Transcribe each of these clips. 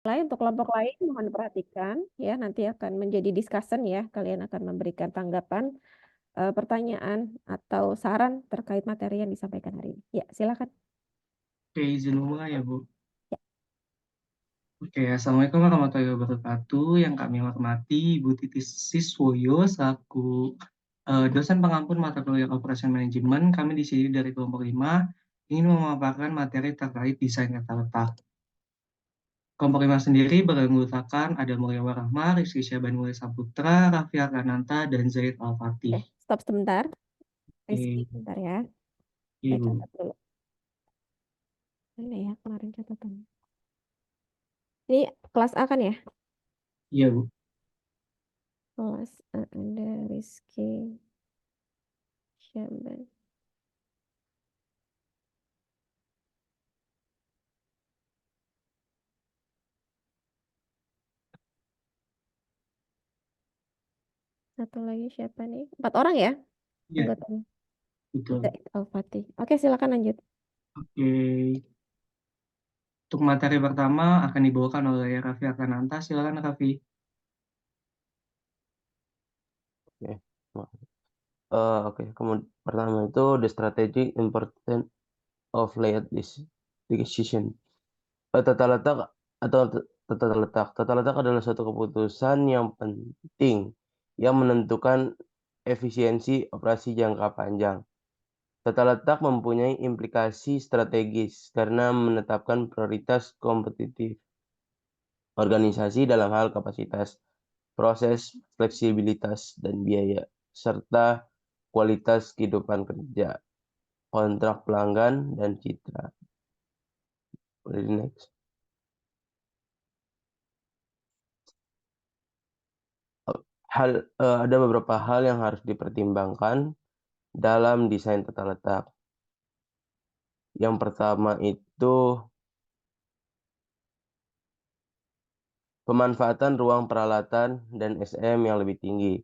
Untuk kelompok lain mohon diperhatikan ya, nanti akan menjadi discussion ya. Kalian akan memberikan tanggapan, pertanyaan atau saran terkait materi yang disampaikan hari ini. Ya, silakan. Oke, izin mulai ya, Bu. Ya. Oke, Assalamualaikum warahmatullahi wabarakatuh. Yang kami hormati Ibu Titi Siswoyo selaku dosen pengampu mata kuliah Operation Management. Kami di sini dari kelompok 5 ingin memaparkan materi terkait desain tata letak. Kelompok 5 sendiri beranggotakan ada Mulyawa Rahma, Rizky Syaban Mulya Saputra, Raffi Arkananta, dan Zaid Al-Fatih. Oke, stop sebentar. Rizky, Oke, sebentar ya. Saya Ibu. catat dulu. Mana ya kemarin catatannya? Ini kelas A kan ya? Iya, Bu. Kelas A ada Rizky Syaban. Satu lagi siapa nih? 4 orang ya Iya, anggotanya. betul. Zaid Al-Fatih. Oke, silakan lanjut. Oke. Untuk materi pertama akan dibawakan oleh Raffi Arkananta. Silakan, Raffi. Oke. Oke. Kemudian pertama itu the strategic importance of layout decision. Tata letak atau tata letak. Tata letak adalah suatu keputusan yang penting yang menentukan efisiensi operasi jangka panjang. Tata letak mempunyai implikasi strategis karena menetapkan prioritas kompetitif organisasi dalam hal kapasitas, proses, fleksibilitas, dan biaya, serta kualitas kehidupan kerja, kontrak pelanggan, dan citra. Boleh di next. Ada beberapa hal yang harus dipertimbangkan dalam desain tata letak. Yang pertama itu pemanfaatan ruang peralatan dan SM yang lebih tinggi.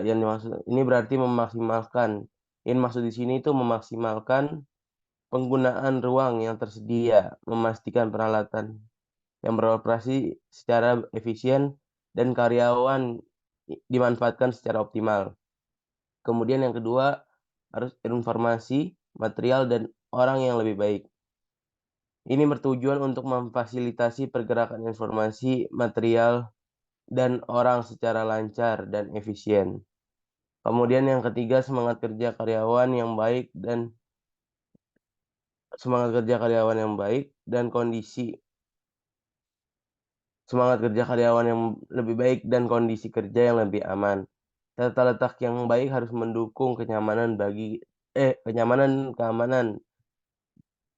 Yang dimaksud ini berarti memaksimalkan. Yang maksud di sini itu memaksimalkan penggunaan ruang yang tersedia, memastikan peralatan yang beroperasi secara efisien dan karyawan dimanfaatkan secara optimal. Kemudian yang kedua, harus informasi, material, dan orang yang lebih baik. Ini bertujuan untuk memfasilitasi pergerakan informasi, material, dan orang secara lancar dan efisien. Kemudian yang ketiga, semangat kerja karyawan yang baik dan kondisi lebih baik dan kondisi kerja yang lebih aman. Tata letak yang baik harus mendukung keamanan,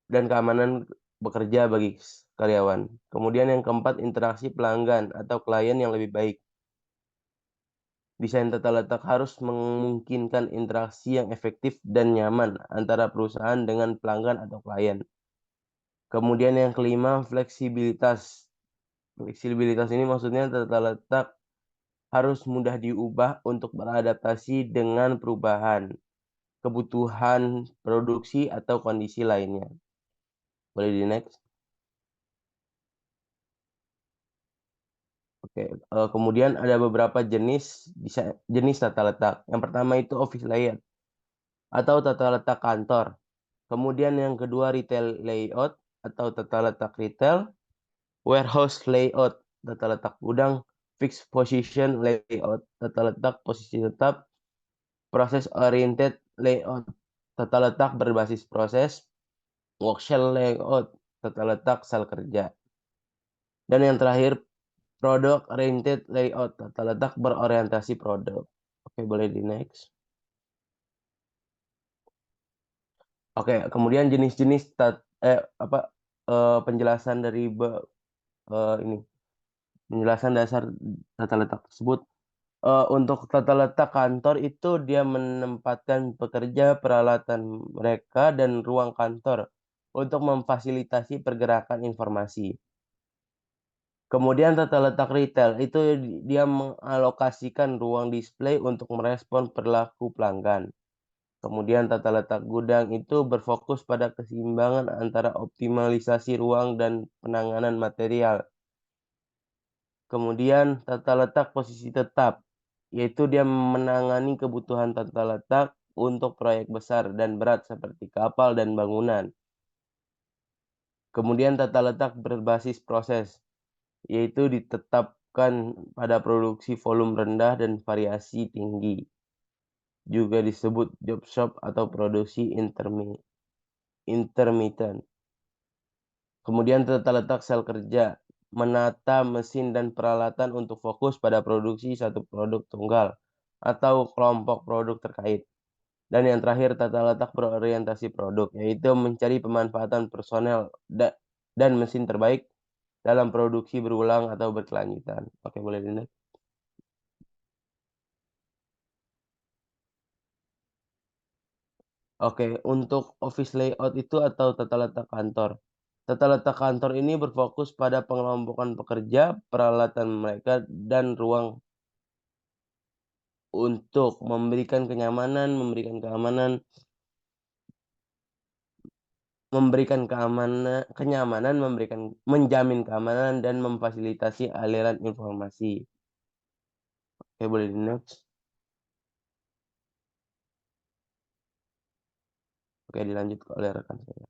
keamanan bekerja bagi karyawan. Kemudian yang keempat, interaksi pelanggan atau klien yang lebih baik. Desain tata letak harus memungkinkan interaksi yang efektif dan nyaman antara perusahaan dengan pelanggan atau klien. Kemudian yang kelima, fleksibilitas. Fleksibilitas ini maksudnya tata letak harus mudah diubah untuk beradaptasi dengan perubahan, kebutuhan produksi atau kondisi lainnya. Boleh di next. Oke, kemudian ada beberapa jenis tata letak. Yang pertama itu office layout atau tata letak kantor. Kemudian yang kedua retail layout atau tata letak retail, warehouse layout, tata letak gudang, fixed position layout, tata letak posisi tetap, process oriented layout, tata letak berbasis proses, workshop layout, tata letak sel kerja. Dan yang terakhir product oriented layout, tata letak berorientasi produk. Oke, boleh di next. Oke, kemudian jenis-jenis penjelasan dari ini penjelasan dasar tata letak tersebut. Untuk tata letak kantor itu dia menempatkan pekerja, peralatan mereka, dan ruang kantor untuk memfasilitasi pergerakan informasi. Kemudian tata letak retail itu dia mengalokasikan ruang display untuk merespon perilaku pelanggan. Kemudian tata letak gudang itu berfokus pada keseimbangan antara optimalisasi ruang dan penanganan material Kemudian tata letak posisi tetap, yaitu dia menangani kebutuhan tata letak untuk proyek besar dan berat seperti kapal dan bangunan. Kemudian tata letak berbasis proses, yaitu ditetapkan pada produksi volume rendah dan variasi tinggi. Juga disebut job shop atau produksi intermittent. Kemudian tata letak sel kerja, menata mesin dan peralatan untuk fokus pada produksi satu produk tunggal atau kelompok produk terkait. Dan yang terakhir tata letak berorientasi produk, yaitu mencari pemanfaatan personel dan mesin terbaik dalam produksi berulang atau berkelanjutan. Oke, boleh di-next. Oke, untuk office layout itu atau tata letak kantor. Tata letak kantor ini berfokus pada pengelompokan pekerja, peralatan mereka, dan ruang untuk memberikan kenyamanan, menjamin keamanan, dan memfasilitasi aliran informasi. Oke, boleh di-next. Oke, dilanjut oleh rekan saya.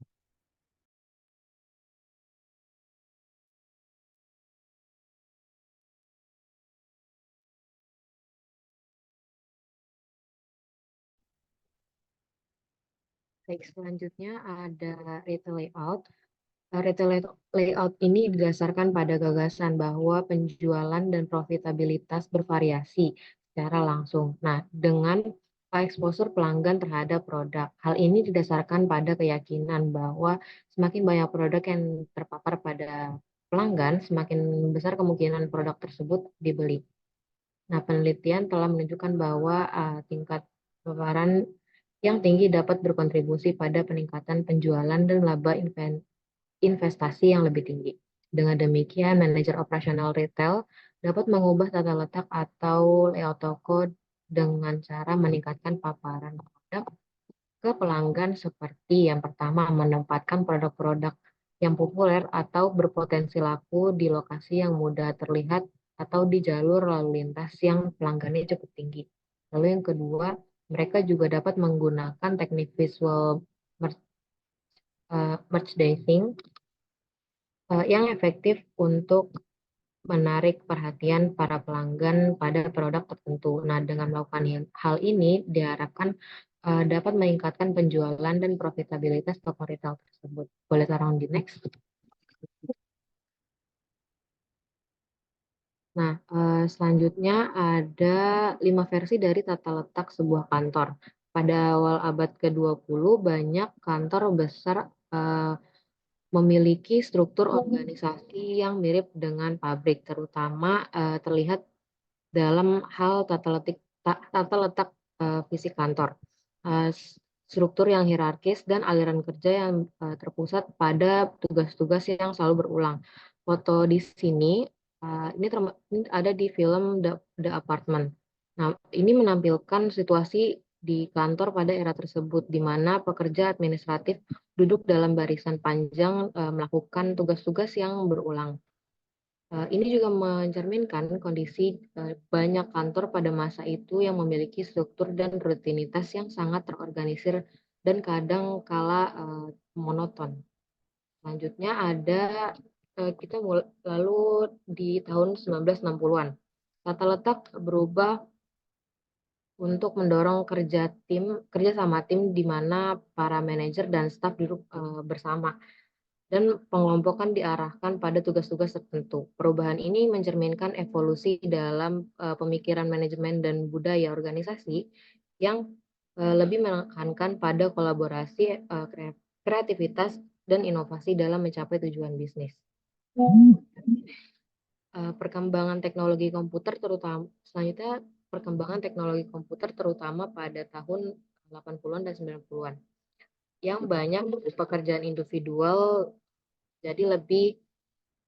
Baik, selanjutnya ada retail layout. Retail layout ini didasarkan pada gagasan bahwa penjualan dan profitabilitas bervariasi secara langsung. Nah, dengan exposure pelanggan terhadap produk. Hal ini didasarkan pada keyakinan bahwa semakin banyak produk yang terpapar pada pelanggan, semakin besar kemungkinan produk tersebut dibeli. Nah, penelitian telah menunjukkan bahwa tingkat paparan yang tinggi dapat berkontribusi pada peningkatan penjualan dan laba investasi yang lebih tinggi. Dengan demikian, manajer operasional retail dapat mengubah tata letak atau layout toko dengan cara meningkatkan paparan produk ke pelanggan seperti yang pertama, menempatkan produk-produk yang populer atau berpotensi laku di lokasi yang mudah terlihat atau di jalur lalu lintas yang pelanggannya cukup tinggi. Lalu yang kedua, mereka juga dapat menggunakan teknik visual merchandising yang efektif untuk menarik perhatian para pelanggan pada produk tertentu. Nah, dengan melakukan hal ini diharapkan dapat meningkatkan penjualan dan profitabilitas toko retail tersebut. Boleh taruh di next. Nah, selanjutnya ada 5 versi dari tata letak sebuah kantor. Pada awal abad ke-20, banyak kantor besar memiliki struktur organisasi yang mirip dengan pabrik, terutama terlihat dalam hal tata letak fisik kantor. Struktur yang hierarkis dan aliran kerja yang terpusat pada tugas-tugas yang selalu berulang. Foto di sini ini ada di film The Apartment. Nah, ini menampilkan situasi di kantor pada era tersebut, di mana pekerja administratif duduk dalam barisan panjang melakukan tugas-tugas yang berulang. Ini juga mencerminkan kondisi banyak kantor pada masa itu yang memiliki struktur dan rutinitas yang sangat terorganisir dan kadang kala monoton. Selanjutnya ada kita lalu di tahun 1960-an. Tata letak berubah untuk mendorong kerja sama tim di mana para manajer dan staf duduk bersama dan pengelompokan diarahkan pada tugas-tugas tertentu. Perubahan ini mencerminkan evolusi dalam pemikiran manajemen dan budaya organisasi yang lebih menekankan pada kolaborasi, kreativitas, dan inovasi dalam mencapai tujuan bisnis. Perkembangan teknologi komputer selanjutnya perkembangan teknologi komputer terutama pada tahun 80-an dan 90-an yang banyak pekerjaan individual jadi lebih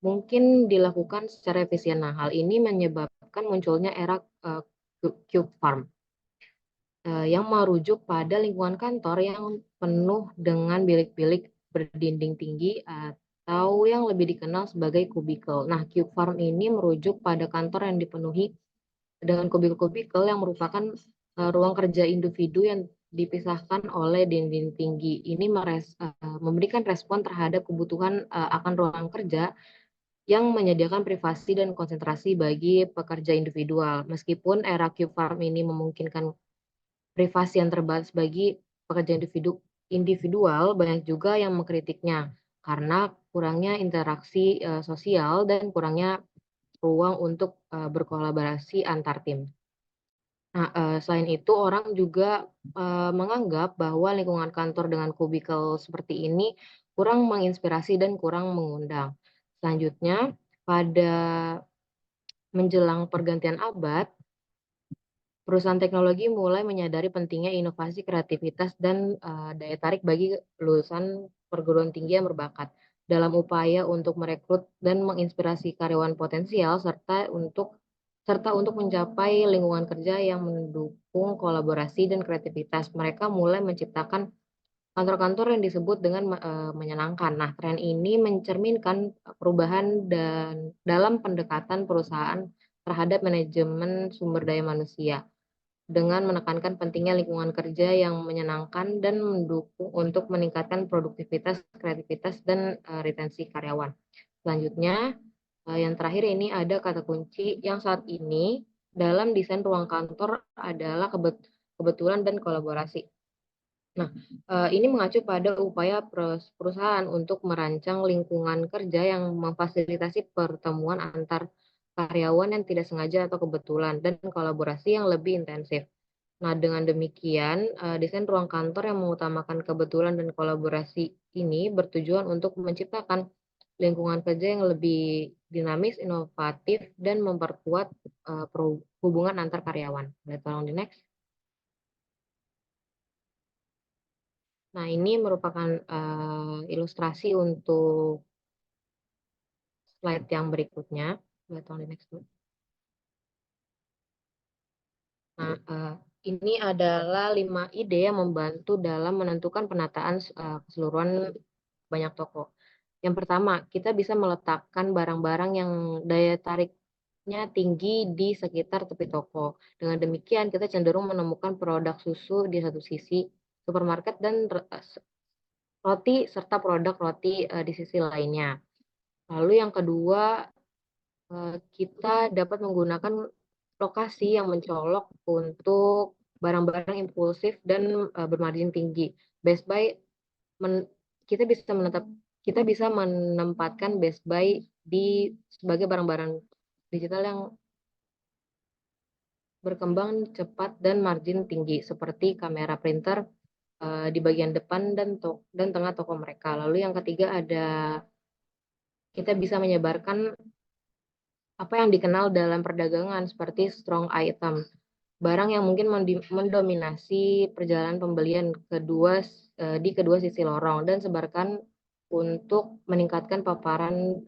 mungkin dilakukan secara efisien. Nah, hal ini menyebabkan munculnya era cube farm yang merujuk pada lingkungan kantor yang penuh dengan bilik-bilik berdinding tinggi atau yang lebih dikenal sebagai kubikel. Nah, cube farm ini merujuk pada kantor yang dipenuhi dengan kubikel-kubikel yang merupakan ruang kerja individu yang dipisahkan oleh dinding tinggi. Ini memberikan respon terhadap kebutuhan akan ruang kerja yang menyediakan privasi dan konsentrasi bagi pekerja individual. Meskipun era cube farm ini memungkinkan privasi yang terbatas bagi pekerja individual, banyak juga yang mengkritiknya karena kurangnya interaksi sosial dan kurangnya ruang untuk berkolaborasi antar tim. Nah, selain itu orang juga menganggap bahwa lingkungan kantor dengan kubikel seperti ini kurang menginspirasi dan kurang mengundang. Selanjutnya, pada menjelang pergantian abad, perusahaan teknologi mulai menyadari pentingnya inovasi, kreativitas, dan daya tarik bagi lulusan perguruan tinggi yang berbakat dalam upaya untuk merekrut dan menginspirasi karyawan potensial serta untuk mencapai lingkungan kerja yang mendukung kolaborasi dan kreativitas. Mereka mulai menciptakan kantor-kantor yang disebut dengan menyenangkan. Nah, tren ini mencerminkan perubahan dan dalam pendekatan perusahaan terhadap manajemen sumber daya manusia dengan menekankan pentingnya lingkungan kerja yang menyenangkan dan mendukung untuk meningkatkan produktivitas, kreativitas, dan retensi karyawan. Selanjutnya, yang terakhir ini ada kata kunci yang saat ini dalam desain ruang kantor adalah kebetulan dan kolaborasi. Nah, ini mengacu pada upaya perusahaan untuk merancang lingkungan kerja yang memfasilitasi pertemuan antar karyawan yang tidak sengaja atau kebetulan dan kolaborasi yang lebih intensif. Nah, dengan demikian, desain ruang kantor yang mengutamakan kebetulan dan kolaborasi ini bertujuan untuk menciptakan lingkungan kerja yang lebih dinamis, inovatif, dan memperkuat hubungan antar karyawan. Boleh tolong di next. Nah, ini merupakan ilustrasi untuk slide yang berikutnya. Boleh tolong di next dulu. Nah, ini adalah 5 ide yang membantu dalam menentukan penataan keseluruhan banyak toko. Yang pertama, kita bisa meletakkan barang-barang yang daya tariknya tinggi di sekitar tepi toko. Dengan demikian, kita cenderung menemukan produk susu di satu sisi, supermarket dan roti serta produk roti di sisi lainnya. Lalu yang kedua, kita dapat menggunakan lokasi yang mencolok untuk barang-barang impulsif dan bermargin tinggi. Best Buy kita bisa menempatkan Best Buy sebagai barang-barang digital yang berkembang cepat dan margin tinggi seperti kamera printer di bagian depan dan tengah toko mereka. Lalu yang ketiga kita bisa menyebarkan apa yang dikenal dalam perdagangan seperti strong item, barang yang mungkin mendominasi perjalanan pembelian di kedua sisi lorong dan sebarkan untuk meningkatkan paparan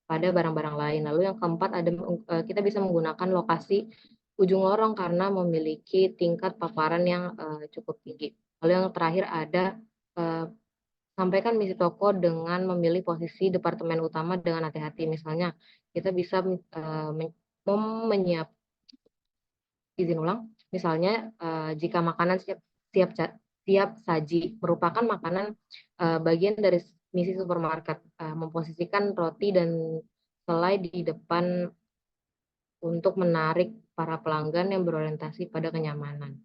pada barang-barang lain. Lalu yang keempat kita bisa menggunakan lokasi ujung lorong karena memiliki tingkat paparan yang cukup tinggi. Lalu yang terakhir sampaikan misi toko dengan memilih posisi departemen utama dengan hati-hati. Misalnya, kita bisa izin ulang. Misalnya, jika makanan siap saji merupakan makanan bagian dari misi supermarket, memposisikan roti dan selai di depan untuk menarik para pelanggan yang berorientasi pada kenyamanan.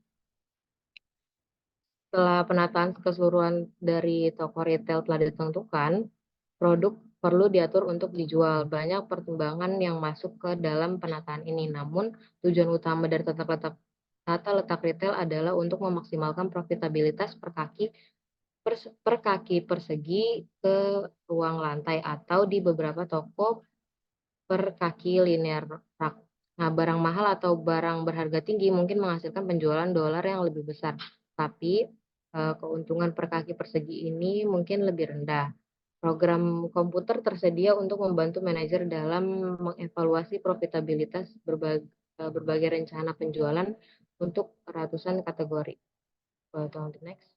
Setelah penataan keseluruhan dari toko retail telah ditentukan, produk perlu diatur untuk dijual. Banyak pertimbangan yang masuk ke dalam penataan ini. Namun, tujuan utama dari tata letak retail adalah untuk memaksimalkan profitabilitas per kaki persegi ke ruang lantai atau di beberapa toko per kaki linear rak. Nah, barang mahal atau barang berharga tinggi mungkin menghasilkan penjualan dolar yang lebih besar, tapi keuntungan per kaki persegi ini mungkin lebih rendah. Program komputer tersedia untuk membantu manajer dalam mengevaluasi profitabilitas berbagai rencana penjualan untuk ratusan kategori. Tolong di next.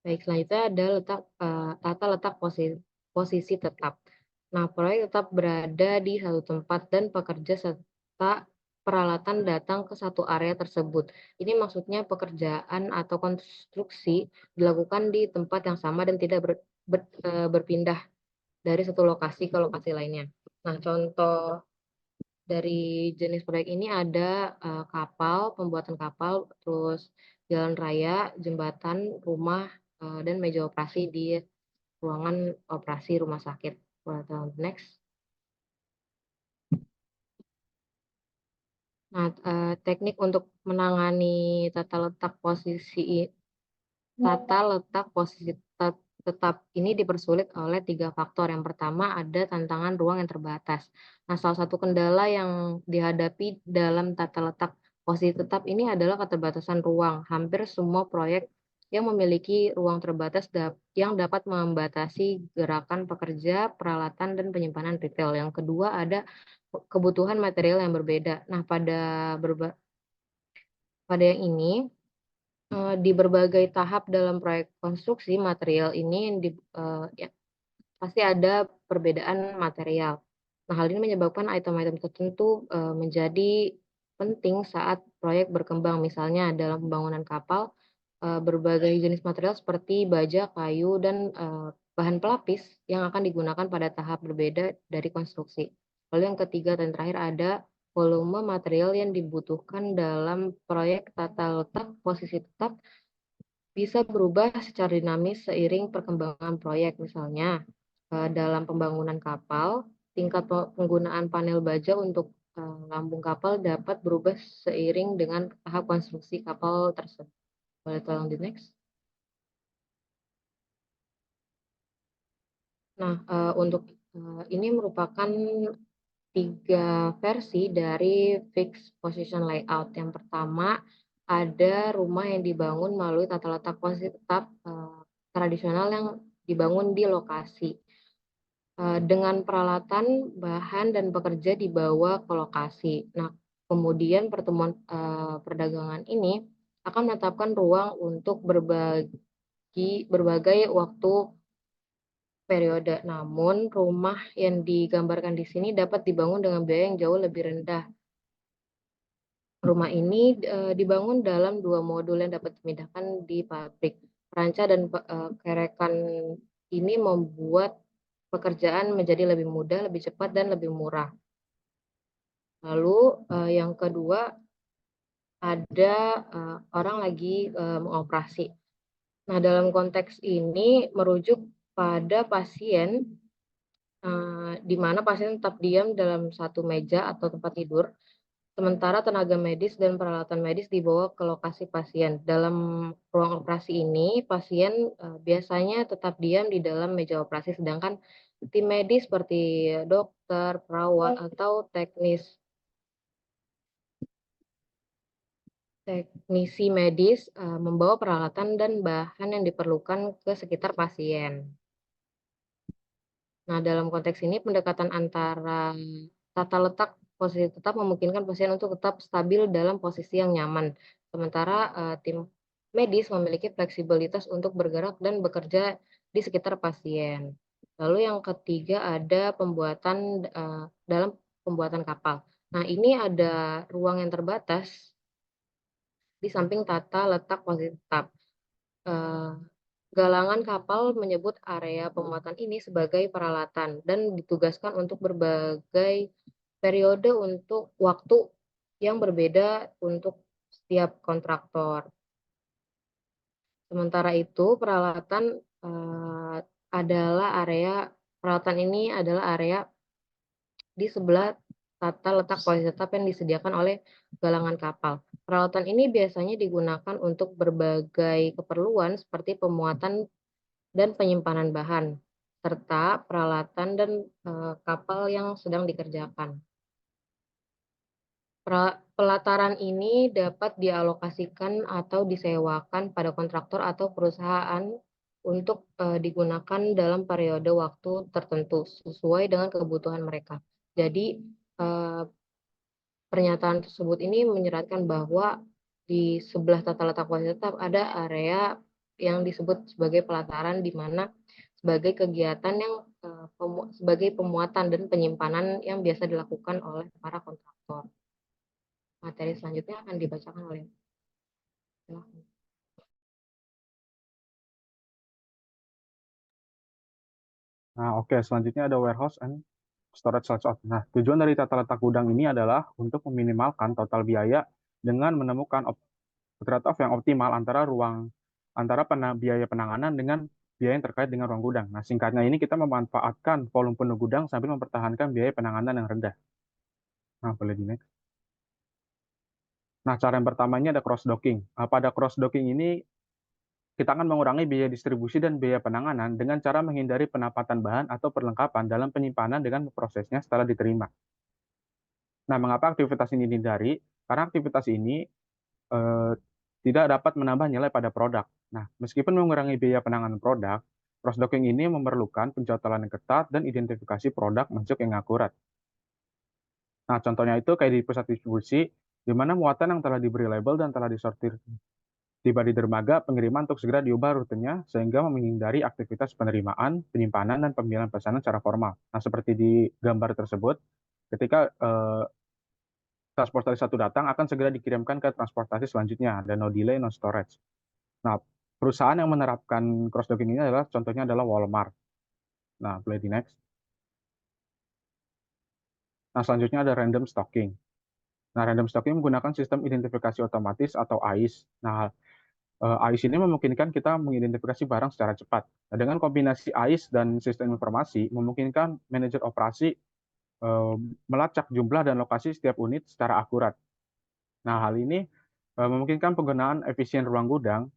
Baik, selanjutnya ada tata letak posisi tetap. Nah, proyek tetap berada di satu tempat dan pekerja serta peralatan datang ke satu area tersebut. Ini maksudnya pekerjaan atau konstruksi dilakukan di tempat yang sama dan tidak berpindah dari satu lokasi ke lokasi lainnya. Nah, contoh dari jenis proyek ini ada kapal, pembuatan kapal, terus jalan raya, jembatan, rumah, dan meja operasi di ruangan operasi rumah sakit. Next. Nah, teknik untuk menangani tata letak posisi tetap ini dipersulit oleh 3 faktor. Yang pertama ada tantangan ruang yang terbatas. Nah, salah satu kendala yang dihadapi dalam tata letak posisi tetap ini adalah keterbatasan ruang. Hampir semua proyek yang memiliki ruang terbatas yang dapat membatasi gerakan pekerja, peralatan, dan penyimpanan detail. Yang kedua ada kebutuhan material yang berbeda. Nah, pada yang ini di berbagai tahap dalam proyek konstruksi material ini ya, pasti ada perbedaan material. Nah, hal ini menyebabkan item-item tertentu menjadi penting saat proyek berkembang. Misalnya dalam pembangunan kapal, berbagai jenis material seperti baja, kayu, dan bahan pelapis yang akan digunakan pada tahap berbeda dari konstruksi. Lalu yang ketiga dan terakhir ada volume material yang dibutuhkan dalam proyek tata letak posisi tetap bisa berubah secara dinamis seiring perkembangan proyek. Misalnya, dalam pembangunan kapal, tingkat penggunaan panel baja untuk lambung kapal dapat berubah seiring dengan tahap konstruksi kapal tersebut. Boleh tolong di next. Nah, ini merupakan 3 versi dari fixed position layout. Yang pertama, ada rumah yang dibangun melalui tata letak posisi tetap tradisional yang dibangun di lokasi. Dengan peralatan, bahan, dan pekerja dibawa ke lokasi. Nah, kemudian pertemuan perdagangan ini akan menetapkan ruang untuk berbagai waktu periode. Namun, rumah yang digambarkan di sini dapat dibangun dengan biaya yang jauh lebih rendah. Rumah ini dibangun dalam 2 modul yang dapat dipindahkan di pabrik. Ranca dan kerekan ini membuat pekerjaan menjadi lebih mudah, lebih cepat, dan lebih murah. Lalu yang kedua ada orang lagi mengoperasi. Nah, dalam konteks ini merujuk pada pasien di mana pasien tetap diam dalam satu meja atau tempat tidur, sementara tenaga medis dan peralatan medis dibawa ke lokasi pasien. Dalam ruang operasi ini, pasien biasanya tetap diam di dalam meja operasi, sedangkan tim medis seperti dokter, perawat, atau teknisi medis membawa peralatan dan bahan yang diperlukan ke sekitar pasien. Nah, dalam konteks ini pendekatan antara tata letak posisi tetap memungkinkan pasien untuk tetap stabil dalam posisi yang nyaman, sementara tim medis memiliki fleksibilitas untuk bergerak dan bekerja di sekitar pasien. Lalu yang ketiga ada dalam pembuatan kapal. Nah, ini ada ruang yang terbatas di samping tata letak posisi tetap. Galangan kapal menyebut area pembuatan ini sebagai peralatan dan ditugaskan untuk berbagai periode untuk waktu yang berbeda untuk setiap kontraktor. Sementara itu, peralatan ini adalah area di sebelah tata letak posisi tetap yang disediakan oleh galangan kapal. Peralatan ini biasanya digunakan untuk berbagai keperluan seperti pemuatan dan penyimpanan bahan, serta peralatan dan kapal yang sedang dikerjakan. Pelataran ini dapat dialokasikan atau disewakan pada kontraktor atau perusahaan untuk digunakan dalam periode waktu tertentu sesuai dengan kebutuhan mereka. Jadi pernyataan tersebut ini menyeratkan bahwa di sebelah tata letak posisi tetap ada area yang disebut sebagai pelataran, di mana sebagai kegiatan yang sebagai pemuatan dan penyimpanan yang biasa dilakukan oleh para kontraktor. Materi selanjutnya akan dibacakan oleh. Silahkan. Nah, oke, selanjutnya ada warehouse and storage layout. Nah, tujuan dari tata letak gudang ini adalah untuk meminimalkan total biaya dengan menemukan trade-off yang optimal antara biaya penanganan dengan biaya yang terkait dengan ruang gudang. Nah, singkatnya ini kita memanfaatkan volume penuh gudang sambil mempertahankan biaya penanganan yang rendah. Nah, boleh di next. Nah, cara yang pertama ini ada cross docking. Pada cross docking ini kita akan mengurangi biaya distribusi dan biaya penanganan dengan cara menghindari penempatan bahan atau perlengkapan dalam penyimpanan dengan prosesnya setelah diterima. Nah, mengapa aktivitas ini dihindari? Karena aktivitas ini tidak dapat menambah nilai pada produk. Nah, meskipun mengurangi biaya penanganan produk, cross docking ini memerlukan pencocolan yang ketat dan identifikasi produk masuk yang akurat. Nah, contohnya itu kayak di pusat distribusi, di mana muatan yang telah diberi label dan telah disortir tiba di dermaga pengiriman untuk segera diubah rutenya sehingga menghindari aktivitas penerimaan, penyimpanan, dan pemilihan pesanan secara formal. Nah, seperti di gambar tersebut, ketika transportasi satu datang akan segera dikirimkan ke transportasi selanjutnya dan no delay, no storage. Nah, perusahaan yang menerapkan cross docking ini adalah contohnya adalah Walmart. Nah, boleh di next. Nah, selanjutnya ada random stocking. Nah, random stocking menggunakan sistem identifikasi otomatis atau AIS. Nah, AIS ini memungkinkan kita mengidentifikasi barang secara cepat. Nah, dengan kombinasi AIS dan sistem informasi, memungkinkan manajer operasi melacak jumlah dan lokasi setiap unit secara akurat. Nah, hal ini memungkinkan penggunaan efisien ruang gudang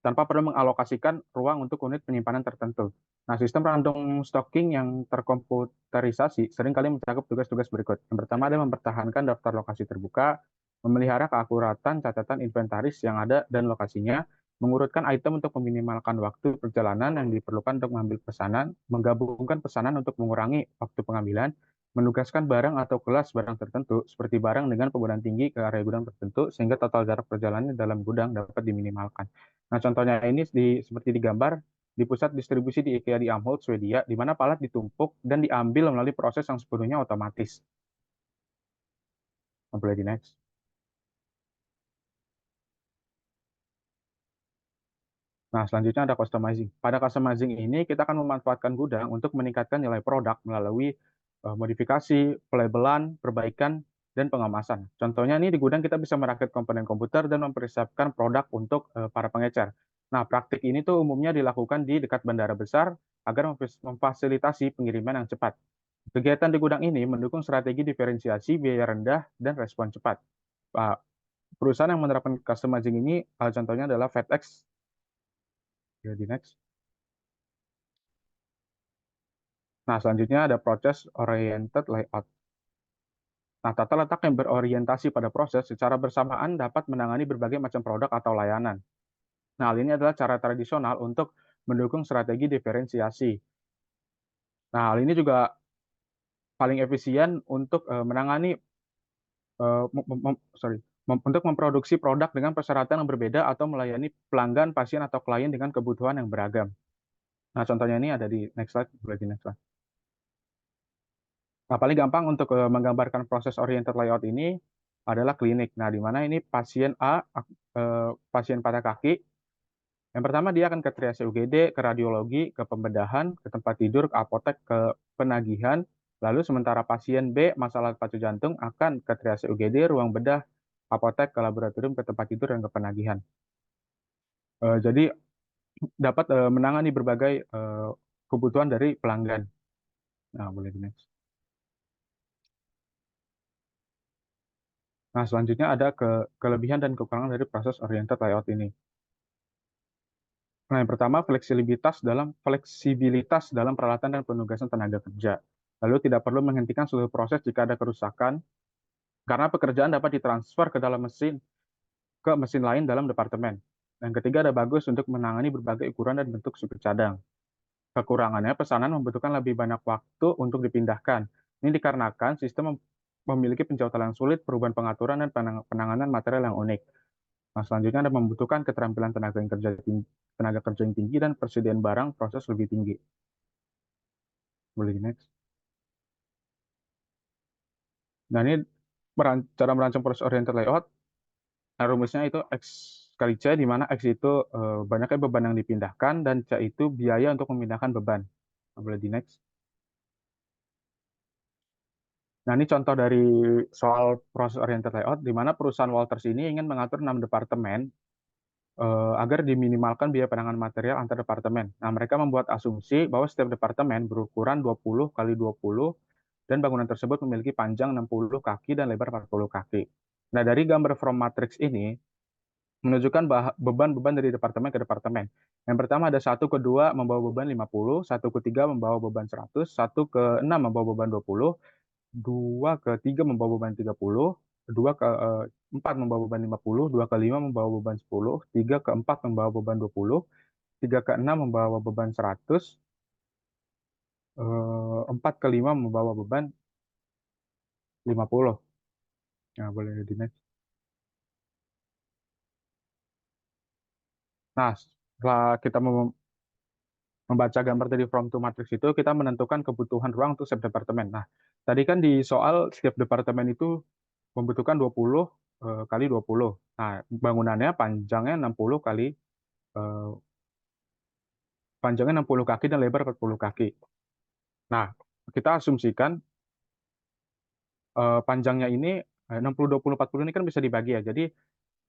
tanpa perlu mengalokasikan ruang untuk unit penyimpanan tertentu. Nah, sistem random stocking yang terkomputerisasi seringkali mencakup tugas-tugas berikut. Yang pertama adalah mempertahankan daftar lokasi terbuka, memelihara keakuratan catatan inventaris yang ada dan lokasinya, mengurutkan item untuk meminimalkan waktu perjalanan yang diperlukan untuk mengambil pesanan, menggabungkan pesanan untuk mengurangi waktu pengambilan, menugaskan barang atau kelas barang tertentu, seperti barang dengan penggunaan tinggi ke area gudang tertentu, sehingga total jarak perjalanan dalam gudang dapat diminimalkan. Nah, contohnya ini seperti digambar di pusat distribusi di IKEA di Amholt, Swedia, di mana palet ditumpuk dan diambil melalui proses yang sepenuhnya otomatis. Boleh di next. Nah, selanjutnya ada customizing. Pada customizing ini, kita akan memanfaatkan gudang untuk meningkatkan nilai produk melalui modifikasi, pelabelan, perbaikan, dan pengemasan. Contohnya ini di gudang kita bisa merakit komponen komputer dan mempersiapkan produk untuk para pengecer. Nah, praktik ini tuh umumnya dilakukan di dekat bandara besar agar memfasilitasi pengiriman yang cepat. Kegiatan di gudang ini mendukung strategi diferensiasi, biaya rendah, dan respon cepat. Perusahaan yang menerapkan customizing ini, contohnya adalah FedEx. Ya, di next. Nah, selanjutnya ada proses oriented layout. Nah, tata letak yang berorientasi pada proses secara bersamaan dapat menangani berbagai macam produk atau layanan. Nah, hal ini adalah cara tradisional untuk mendukung strategi diferensiasi. Nah, hal ini juga paling efisien untuk menangani untuk memproduksi produk dengan persyaratan yang berbeda atau melayani pelanggan, pasien, atau klien dengan kebutuhan yang beragam. Nah, contohnya ini ada di next slide, boleh di next slide. Nah, paling gampang untuk menggambarkan proses oriented layout ini adalah klinik. Nah, di mana ini pasien A, pasien patah kaki. Yang pertama dia akan ke triase UGD, ke radiologi, ke pembedahan, ke tempat tidur, ke apotek, ke penagihan. Lalu sementara pasien B, masalah pacu jantung, akan ke triase UGD, ruang bedah, apotek, ke laboratorium, ke tempat tidur, dan ke penagihan. Jadi dapat menangani berbagai kebutuhan dari pelanggan. Nah, boleh di next. Nah, selanjutnya ada kelebihan dan kekurangan dari proses oriented layout ini. Nah, yang pertama, fleksibilitas dalam peralatan dan penugasan tenaga kerja. Lalu tidak perlu menghentikan seluruh proses jika ada kerusakan, karena pekerjaan dapat ditransfer ke mesin lain dalam departemen. Yang ketiga, ada bagus untuk menangani berbagai ukuran dan bentuk supir cadang. Kekurangannya, pesanan membutuhkan lebih banyak waktu untuk dipindahkan. Ini dikarenakan sistem memiliki pencautelan sulit, perubahan pengaturan, dan penanganan material yang unik. Nah, selanjutnya ada membutuhkan keterampilan tenaga kerja yang tinggi dan persediaan barang proses lebih tinggi. Boleh di next. Nah, ini cara merancang proses oriented layout. Nah, rumusnya itu X kali C, di mana X itu banyaknya beban yang dipindahkan, dan C itu biaya untuk memindahkan beban. Nah, boleh di next. Nah, ini contoh dari soal proses oriented layout, di mana perusahaan Walters ini ingin mengatur 6 departemen agar diminimalkan biaya penanganan material antar departemen. Nah, mereka membuat asumsi bahwa setiap departemen berukuran 20 kali 20 dan bangunan tersebut memiliki panjang 60 kaki dan lebar 40 kaki. Nah, dari gambar from matrix ini menunjukkan beban-beban dari departemen ke departemen. Yang pertama ada 1 ke 2 membawa beban 50, 1 ke 3 membawa beban 100, 1 ke 6 membawa beban 20, 2 ke 3 membawa beban 30, 2 ke 4 membawa beban 50, 2 ke 5 membawa beban 10, 3 ke 4 membawa beban 20, 3 ke 6 membawa beban 100, 4 ke 5 membawa beban 50. Nah, boleh di next. Nah, setelah kita membaca gambar dari from to matrix itu, kita menentukan kebutuhan ruang untuk setiap departemen. Nah, tadi kan di soal setiap departemen itu membutuhkan 20 kali 20. Nah, bangunannya panjangnya 60 kali panjangnya 60 kaki dan lebar 40 kaki. Nah, kita asumsikan panjangnya ini 60, 20, 40 ini kan bisa dibagi ya. Jadi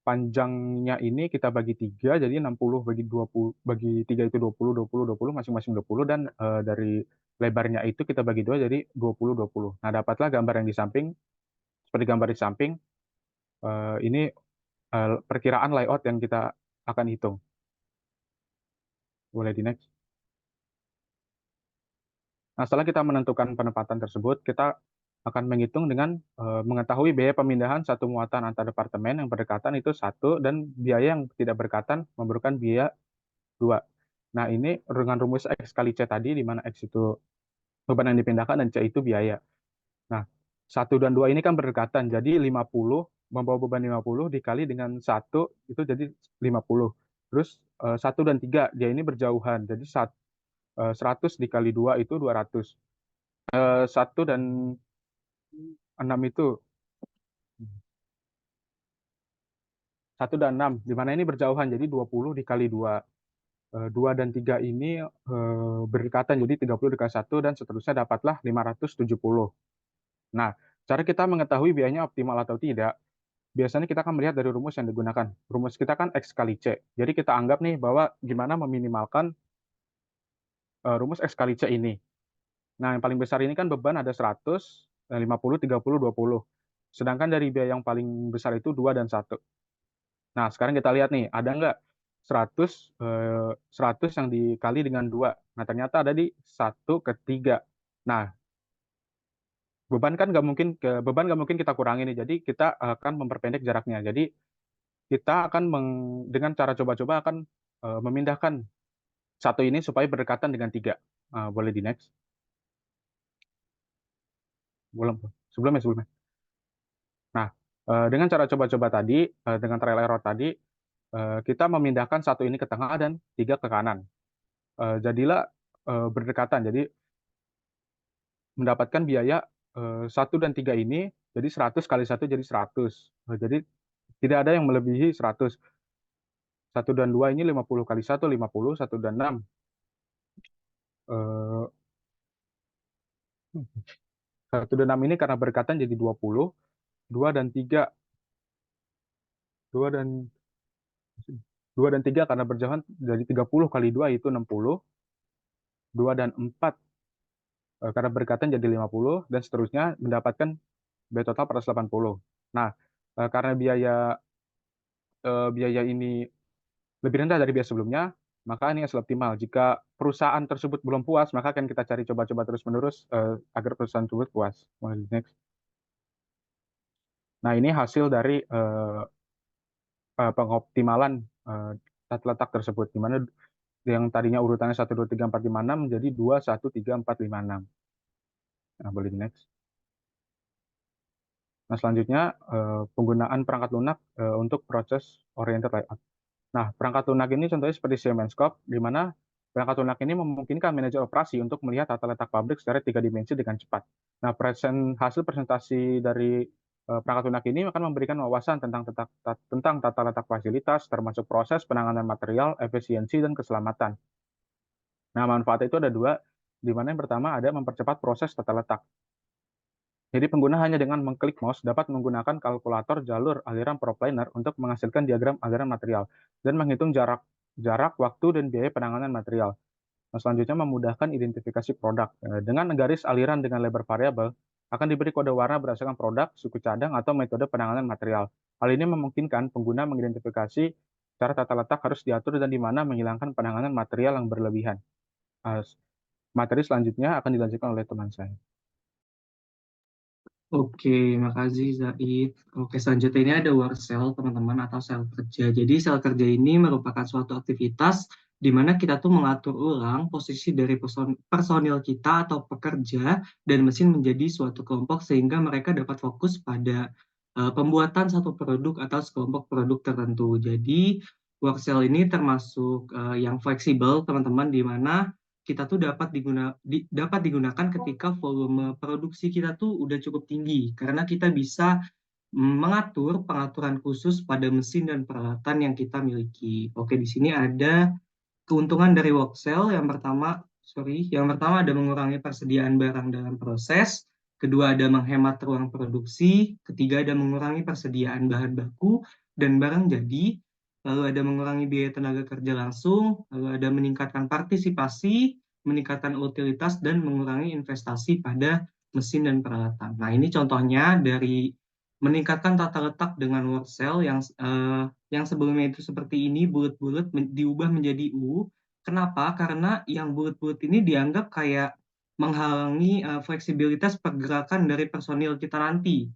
panjangnya ini kita bagi 3, jadi 60 bagi 20, bagi 3 itu 20, 20, 20, masing-masing 20, dan dari lebarnya itu kita bagi 2, jadi 20, 20. Nah, dapatlah gambar yang di samping, seperti gambar di samping. Ini perkiraan layout yang kita akan hitung. Boleh di next. Nah, setelah kita menentukan penempatan tersebut, kita akan menghitung dengan mengetahui biaya pemindahan satu muatan antar departemen yang berdekatan itu 1, dan biaya yang tidak berdekatan memerlukan biaya 2. Nah, ini dengan rumus X kali C tadi, di mana X itu beban yang dipindahkan dan C itu biaya. Nah, 1 dan 2 ini kan berdekatan, jadi 50, membawa beban 50 dikali dengan 1, itu jadi 50. Terus 1 dan 3, dia ini berjauhan, jadi 100 dikali 2 itu 200. 1 dan 6 itu 1 dan 6, di mana ini berjauhan, jadi 20 dikali 2. 2 dan 3 ini berdekatan, jadi 30 dikali 1, dan seterusnya dapatlah 570. Nah, cara kita mengetahui biayanya optimal atau tidak, biasanya kita akan melihat dari rumus yang digunakan. Rumus kita kan X kali C. Jadi kita anggap nih bahwa gimana meminimalkan rumus X kali C ini. Nah, yang paling besar ini kan beban ada 100, 50, 30, 20. Sedangkan dari biaya yang paling besar itu 2 dan 1. Nah, sekarang kita lihat nih, ada nggak 100 yang dikali dengan 2. Nah, ternyata ada di 1 ke 3. Nah, beban nggak mungkin kita kurangi nih. Jadi kita akan memperpendek jaraknya. Jadi kita akan dengan cara coba-coba akan memindahkan 1 ini supaya berdekatan dengan 3. Boleh di next. Belum. Sebelumnya. Nah, dengan cara coba-coba tadi, dengan trial error tadi, kita memindahkan 1 ini ke tengah dan 3 ke kanan. Jadilah berdekatan. Jadi mendapatkan biaya 1 dan 3 ini, jadi 100 kali 1 jadi 100. Jadi tidak ada yang melebihi 100. 1 dan 2 ini 50 kali 1, 50, 1 dan 6. 1 dan 6 ini karena berdekatan jadi 20. 2 dan 3. 2 dan 3 karena berjauhan jadi 30 kali 2 itu 60. 2 dan 4 karena berdekatan jadi 50, dan seterusnya mendapatkan biaya total 480. Nah, karena biaya ini lebih rendah dari biaya sebelumnya, maka ini hasil optimal. Jika perusahaan tersebut belum puas, maka akan kita cari coba-coba terus-menerus agar perusahaan tersebut puas. Next. Nah, ini hasil dari pengoptimalan tata letak tersebut, di mana yang tadinya urutannya 1, 2, 3, 4, 5, 6 menjadi 2, 1, 3, 4, 5, 6. Nah, boleh di next. Nah, selanjutnya penggunaan perangkat lunak untuk proses oriented layout. Nah, perangkat lunak ini contohnya seperti Siemens-Scope, di mana perangkat lunak ini memungkinkan manajer operasi untuk melihat tata letak pabrik secara 3 dimensi dengan cepat. Nah, hasil presentasi dari perangkat lunak ini akan memberikan wawasan tentang tata letak fasilitas, termasuk proses penanganan material, efisiensi, dan keselamatan. Nah, manfaatnya itu ada 2, di mana yang pertama ada mempercepat proses tata letak. Jadi pengguna hanya dengan mengklik mouse dapat menggunakan kalkulator jalur aliran ProPlanner untuk menghasilkan diagram aliran material dan menghitung jarak, waktu, dan biaya penanganan material. Nah, selanjutnya memudahkan identifikasi produk. Dengan garis aliran dengan lebar variabel, akan diberi kode warna berdasarkan produk, suku cadang, atau metode penanganan material. Hal ini memungkinkan pengguna mengidentifikasi cara tata letak harus diatur dan di mana menghilangkan penanganan material yang berlebihan. Materi selanjutnya akan dilanjutkan oleh teman saya. Oke, makasih Zaid. Oke, selanjutnya ini ada work cell, teman-teman, atau sel kerja. Jadi sel kerja ini merupakan suatu aktivitas di mana kita tuh mengatur ulang posisi dari personil kita atau pekerja dan mesin menjadi suatu kelompok sehingga mereka dapat fokus pada pembuatan satu produk atau sekelompok produk tertentu. Jadi work cell ini termasuk yang fleksibel, teman-teman, di mana kita tuh dapat digunakan ketika volume produksi kita tuh udah cukup tinggi karena kita bisa mengatur pengaturan khusus pada mesin dan peralatan yang kita miliki. Oke, di sini ada keuntungan dari work cell. Yang pertama ada mengurangi persediaan barang dalam proses, kedua ada menghemat ruang produksi, ketiga ada mengurangi persediaan bahan baku dan barang jadi, lalu ada mengurangi biaya tenaga kerja langsung, lalu ada meningkatkan partisipasi, meningkatkan utilitas, dan mengurangi investasi pada mesin dan peralatan. Nah, ini contohnya dari meningkatkan tata letak dengan work cell yang sebelumnya itu seperti ini, bulat-bulat diubah menjadi U. Kenapa? Karena yang bulat-bulat ini dianggap kayak menghalangi fleksibilitas pergerakan dari personil kita nanti.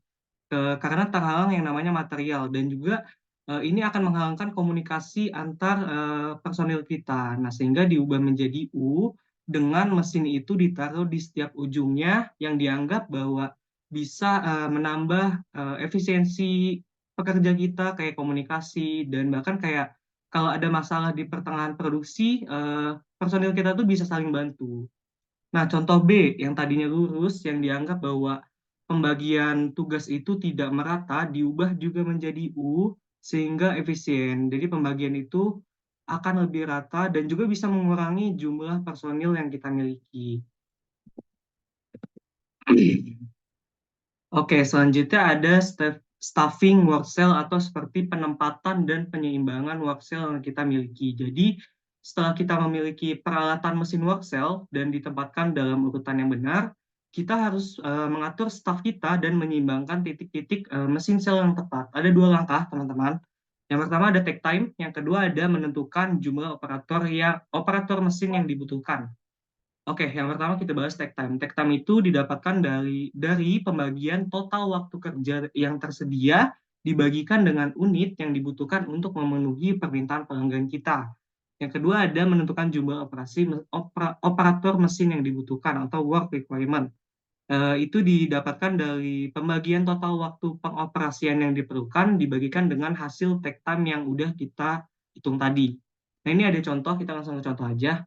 Karena terhalang yang namanya material dan juga ini akan menghalangkan komunikasi antar personil kita. Nah, sehingga diubah menjadi U dengan mesin itu ditaruh di setiap ujungnya yang dianggap bahwa bisa menambah efisiensi pekerja kita kayak komunikasi dan bahkan kayak kalau ada masalah di pertengahan produksi, personil kita tuh bisa saling bantu. Nah, contoh B yang tadinya lurus yang dianggap bahwa pembagian tugas itu tidak merata diubah juga menjadi U sehingga efisien. Jadi pembagian itu akan lebih rata dan juga bisa mengurangi jumlah personil yang kita miliki. Oke, selanjutnya ada staffing work cell atau seperti penempatan dan penyeimbangan work cell yang kita miliki. Jadi setelah kita memiliki peralatan mesin work cell dan ditempatkan dalam urutan yang benar, kita harus mengatur staf kita dan menyeimbangkan titik-titik mesin sel yang tepat. Ada 2 langkah, teman-teman. Yang pertama ada take time, yang kedua ada menentukan jumlah operator mesin yang dibutuhkan. Oke, yang pertama kita bahas take time. Take time itu didapatkan dari pembagian total waktu kerja yang tersedia dibagikan dengan unit yang dibutuhkan untuk memenuhi permintaan pelanggan kita. Yang kedua ada menentukan jumlah operator mesin yang dibutuhkan atau work requirement. Itu didapatkan dari pembagian total waktu pengoperasian yang diperlukan dibagikan dengan hasil take time yang udah kita hitung tadi. Nah, ini ada contoh, kita langsung ke contoh aja.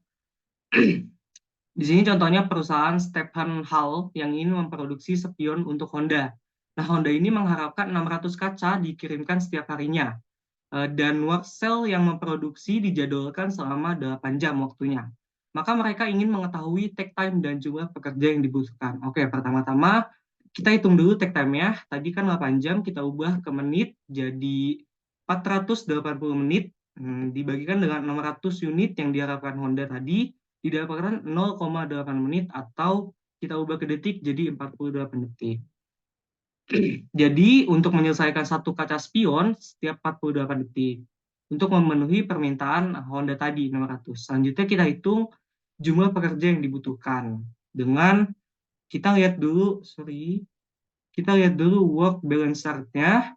Di sini contohnya perusahaan Stephan Hall yang ingin memproduksi spion untuk Honda. Nah, Honda ini mengharapkan 600 kaca dikirimkan setiap harinya. Dan work cell yang memproduksi dijadwalkan selama 8 jam waktunya. Maka mereka ingin mengetahui take time dan jumlah pekerja yang dibutuhkan. Oke, pertama-tama kita hitung dulu take time-nya. Tadi kan 8 jam, kita ubah ke menit jadi 480 menit. Dibagikan dengan 600 unit yang diharapkan Honda tadi, didapatkan 0,8 menit atau kita ubah ke detik jadi 48 detik. Jadi untuk menyelesaikan satu kaca spion setiap 48 detik untuk memenuhi permintaan Honda tadi 600. Selanjutnya kita hitung jumlah pekerja yang dibutuhkan dengan kita lihat dulu work balance chart-nya.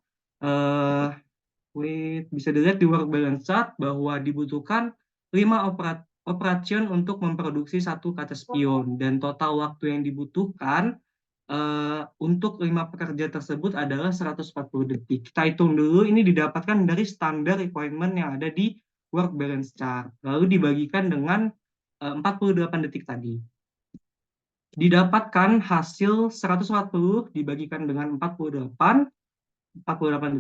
Bisa dilihat di work balance chart bahwa dibutuhkan 5 operation untuk memproduksi satu kaca spion dan total waktu yang dibutuhkan untuk 5 pekerja tersebut adalah 140 detik. Kita hitung dulu, ini didapatkan dari standar requirement yang ada di work balance chart. Lalu dibagikan dengan 48 detik tadi. Didapatkan hasil 140 dibagikan dengan 48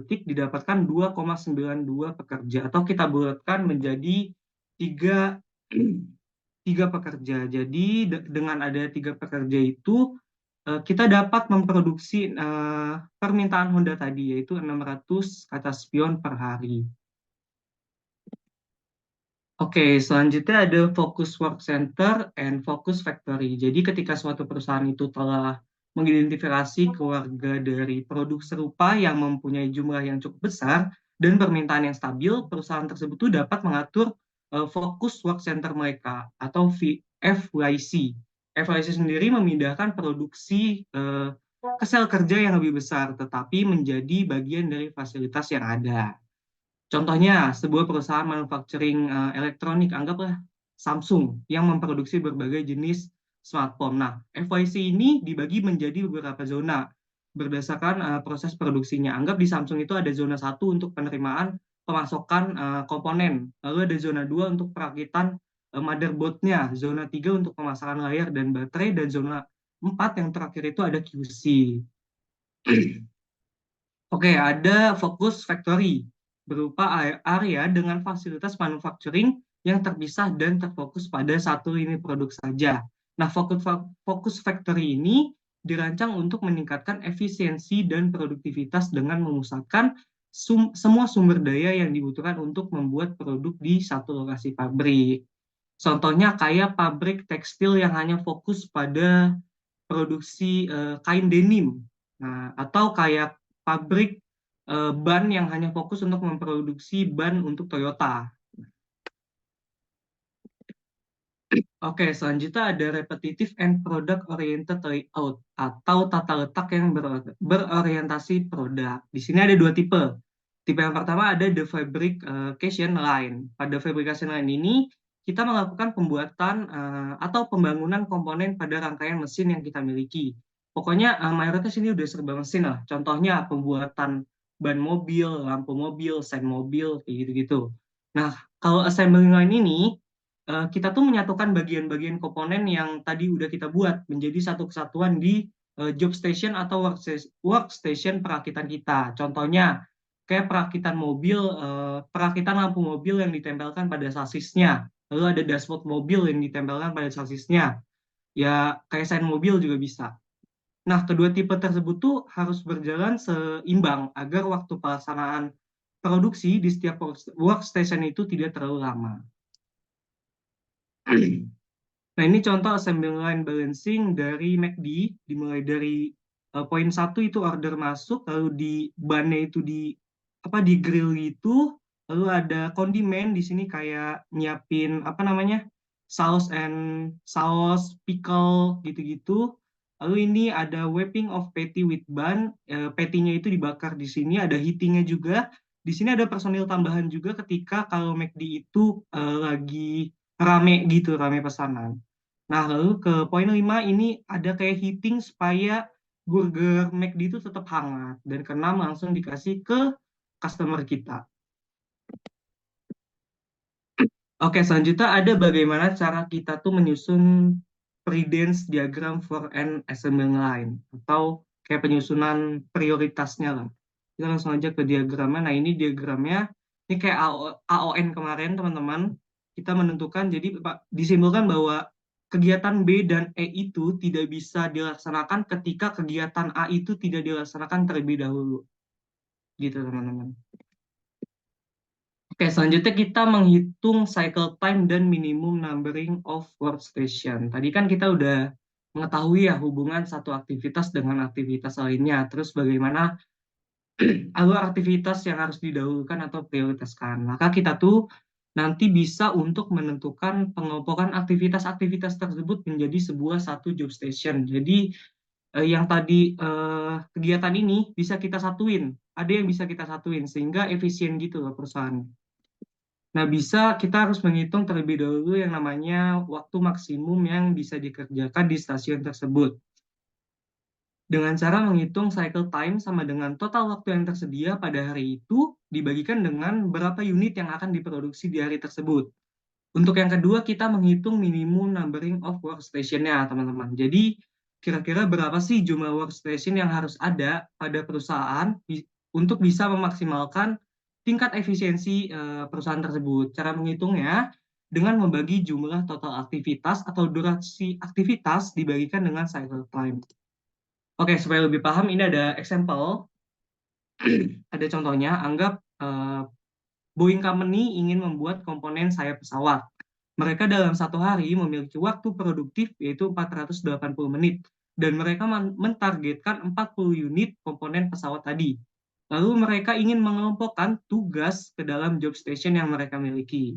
detik didapatkan 2,92 pekerja, atau kita bulatkan menjadi 3 pekerja. Jadi dengan ada 3 pekerja itu kita dapat memproduksi permintaan Honda tadi, yaitu 600 kaca spion per hari. Oke, selanjutnya ada focus work center and focus factory. Jadi ketika suatu perusahaan itu telah mengidentifikasi keluarga dari produk serupa yang mempunyai jumlah yang cukup besar dan permintaan yang stabil, perusahaan tersebut itu dapat mengatur fokus work center mereka atau FYC. FYC sendiri memindahkan produksi ke sel kerja yang lebih besar, tetapi menjadi bagian dari fasilitas yang ada. Contohnya, sebuah perusahaan manufacturing elektronik, anggaplah Samsung, yang memproduksi berbagai jenis smartphone. Nah, FYC ini dibagi menjadi beberapa zona berdasarkan proses produksinya. Anggap di Samsung itu ada zona 1 untuk penerimaan pemasokan komponen, lalu ada zona 2 untuk perakitan motherboard-nya, zona 3 untuk pemasangan layar dan baterai, dan zona 4 yang terakhir itu ada QC. Oke, ada fokus factory berupa area dengan fasilitas manufacturing yang terpisah dan terfokus pada satu lini produk saja. Nah, fokus factory ini dirancang untuk meningkatkan efisiensi dan produktivitas dengan memusatkan semua sumber daya yang dibutuhkan untuk membuat produk di satu lokasi pabrik. Contohnya kayak pabrik tekstil yang hanya fokus pada produksi kain denim. Nah, atau kayak pabrik ban yang hanya fokus untuk memproduksi ban untuk Toyota. Oke, selanjutnya ada repetitive and product oriented layout atau tata letak yang berorientasi produk. Di sini ada 2 tipe. Tipe yang pertama ada the fabrication line. Pada fabrication line ini kita melakukan pembuatan atau pembangunan komponen pada rangkaian mesin yang kita miliki. Pokoknya mayoritas ini udah serba mesin lah. Contohnya pembuatan ban mobil, lampu mobil, sen mobil, kayak gitu-gitu. Nah, kalau assembly line ini kita tuh menyatukan bagian-bagian komponen yang tadi udah kita buat menjadi satu kesatuan di job station atau workstation perakitan kita. Contohnya kayak perakitan mobil, perakitan lampu mobil yang ditempelkan pada sasisnya. Lalu ada dashboard mobil yang ditempelkan pada sasisnya. Ya kayak sen mobil juga bisa. Nah, kedua tipe tersebut tuh harus berjalan seimbang agar waktu pelaksanaan produksi di setiap workstation itu tidak terlalu lama. Nah, ini contoh assembly line balancing dari McD, dimulai dari poin 1 itu order masuk, lalu di bannya itu di grill gitu, lalu ada kondimen di sini kayak nyiapin saus pickle gitu-gitu. Lalu ini ada wrapping of patty with bun, patty-nya itu dibakar di sini, ada heating-nya juga. Di sini ada personil tambahan juga ketika kalau McD itu lagi rame pesanan. Nah, lalu ke poin 5 ini ada kayak heating supaya burger McD itu tetap hangat, dan ke-6 langsung dikasih ke customer kita. Oke, selanjutnya ada bagaimana cara kita tuh menyusun precedence diagram for an assembly line, atau kayak penyusunan prioritasnya lah. Kita langsung aja ke diagramnya. Nah, ini diagramnya, ini kayak AON kemarin, teman-teman. Kita menentukan, jadi disimpulkan bahwa kegiatan B dan E itu tidak bisa dilaksanakan ketika kegiatan A itu tidak dilaksanakan terlebih dahulu. Gitu, teman-teman. Oke, selanjutnya kita menghitung cycle time dan minimum numbering of workstation. Tadi kan kita udah mengetahui ya hubungan satu aktivitas dengan aktivitas lainnya. Terus bagaimana alur aktivitas yang harus didahulukan atau prioritaskan. Maka kita tuh nanti bisa untuk menentukan pengelompokan aktivitas-aktivitas tersebut menjadi satu job station. Jadi yang tadi kegiatan ini bisa kita satuin. Ada yang bisa kita satuin sehingga efisien gitu loh perusahaan. Nah, kita harus menghitung terlebih dahulu yang namanya waktu maksimum yang bisa dikerjakan di stasiun tersebut. dengan cara menghitung cycle time sama dengan total waktu yang tersedia pada hari itu dibagikan dengan berapa unit yang akan diproduksi di hari tersebut. Untuk yang kedua, kita menghitung minimum numbering of workstation-nya, teman-teman. Jadi, kira-kira berapa sih jumlah workstation yang harus ada pada perusahaan untuk bisa memaksimalkan tingkat efisiensi perusahaan tersebut. Cara menghitungnya dengan membagi jumlah total aktivitas atau durasi aktivitas dibagikan dengan cycle time. Oke, supaya lebih paham, ini ada example. Ada contohnya, anggap Boeing Company ingin membuat komponen sayap pesawat. Mereka dalam satu hari memiliki waktu produktif yaitu 480 menit. Dan mereka mentargetkan 40 unit komponen pesawat tadi. Lalu mereka ingin mengelompokkan tugas ke dalam job station yang mereka miliki.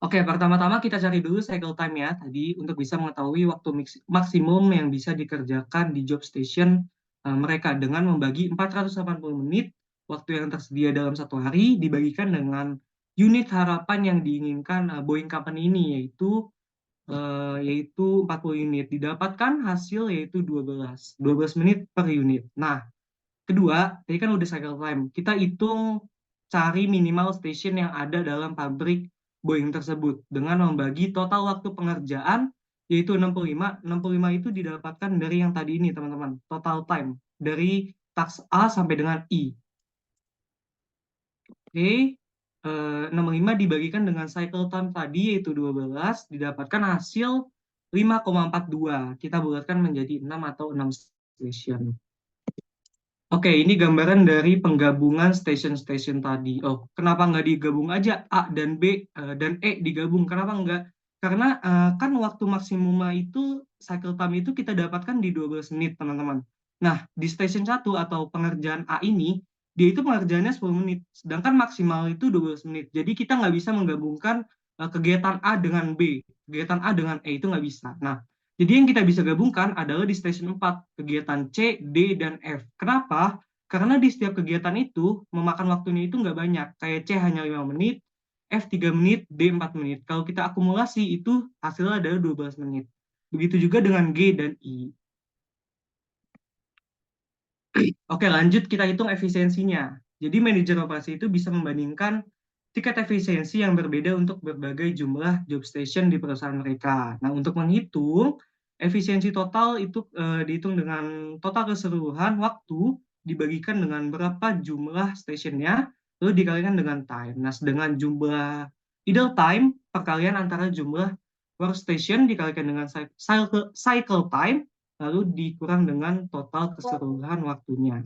Oke, pertama-tama kita cari dulu cycle time ya tadi untuk bisa mengetahui waktu maksimum yang bisa dikerjakan di job station mereka dengan membagi 480 menit waktu yang tersedia dalam satu hari dibagikan dengan unit harapan yang diinginkan Boeing Company ini yaitu 40 unit. Didapatkan hasil yaitu 12 menit per unit. Nah, kedua, tadi kan udah cycle time. Kita hitung cari minimal station yang ada dalam pabrik Boeing tersebut dengan membagi total waktu pengerjaan yaitu 65. 65 itu didapatkan dari yang tadi ini, teman-teman. Total time dari task A sampai dengan I. Oke. 65 dibagikan dengan cycle time tadi yaitu 12 didapatkan hasil 5,42. Kita bulatkan menjadi 6 atau 6 station. Oke, ini gambaran dari penggabungan station-station tadi. Oh, kenapa nggak digabung aja A dan B dan E digabung? Kenapa nggak? Karena kan waktu maksimumnya itu, cycle time itu kita dapatkan di 12 menit, teman-teman. Nah, di station 1 atau pengerjaan A ini, dia itu pengerjaannya 10 menit. Sedangkan maksimal itu 12 menit. Jadi kita nggak bisa menggabungkan kegiatan A dengan B. Kegiatan A dengan E itu nggak bisa. Nah, jadi yang kita bisa gabungkan adalah di station 4, kegiatan C, D, dan F. Kenapa? Karena di setiap kegiatan itu memakan waktunya itu nggak banyak. Kayak C hanya 5 menit, F 3 menit, D 4 menit. Kalau kita akumulasi itu hasilnya adalah 12 menit. Begitu juga dengan G dan I. Oke, lanjut kita hitung efisiensinya. Jadi manajer operasi itu bisa membandingkan tingkat efisiensi yang berbeda untuk berbagai jumlah job station di perusahaan mereka. Nah, untuk menghitung efisiensi total itu dihitung dengan total keseluruhan waktu dibagikan dengan berapa jumlah stationnya, lalu dikalikan dengan time. Nah, sedangkan jumlah idle time perkalian antara jumlah workstation dikalikan dengan cycle time lalu dikurang dengan total keseluruhan waktunya.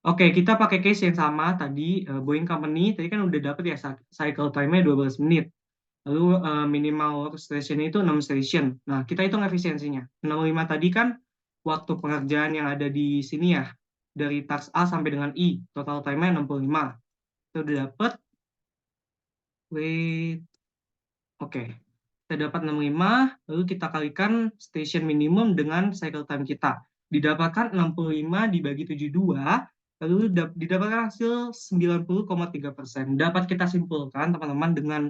Oke, kita pakai case yang sama tadi, Boeing Company, tadi kan udah dapet ya cycle time-nya 12 menit. Lalu minimal workstation itu 6 station. Nah, kita hitung efisiensinya. 65 tadi kan waktu pengerjaan yang ada di sini ya, dari task A sampai dengan I, total time-nya 65. Kita udah dapet, wait, oke. Kita dapat 65, lalu kita kalikan station minimum dengan cycle time kita. Didapatkan 65 dibagi 72, lalu didapatkan hasil 90,3%. Dapat kita simpulkan, teman-teman, dengan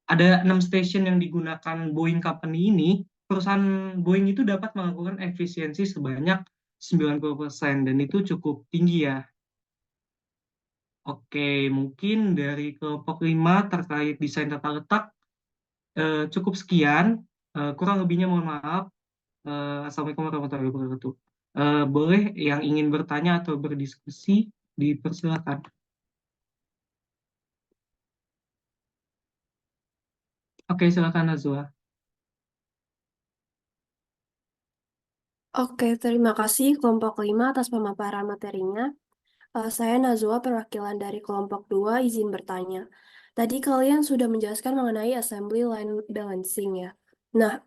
ada 6 station yang digunakan Boeing Company ini, perusahaan Boeing itu dapat melakukan efisiensi sebanyak 90%, dan itu cukup tinggi ya. Oke, mungkin dari kelompok 5 terkait desain tata letak, cukup sekian. Kurang lebihnya mohon maaf. Assalamualaikum warahmatullahi wabarakatuh. Boleh yang ingin bertanya atau berdiskusi, dipersilakan. Oke, silakan Nazwa. Oke, terima kasih kelompok 5 atas pemaparan materinya. Saya Nazwa, perwakilan dari kelompok 2, izin bertanya. Tadi kalian sudah menjelaskan mengenai assembly line balancing ya. Nah,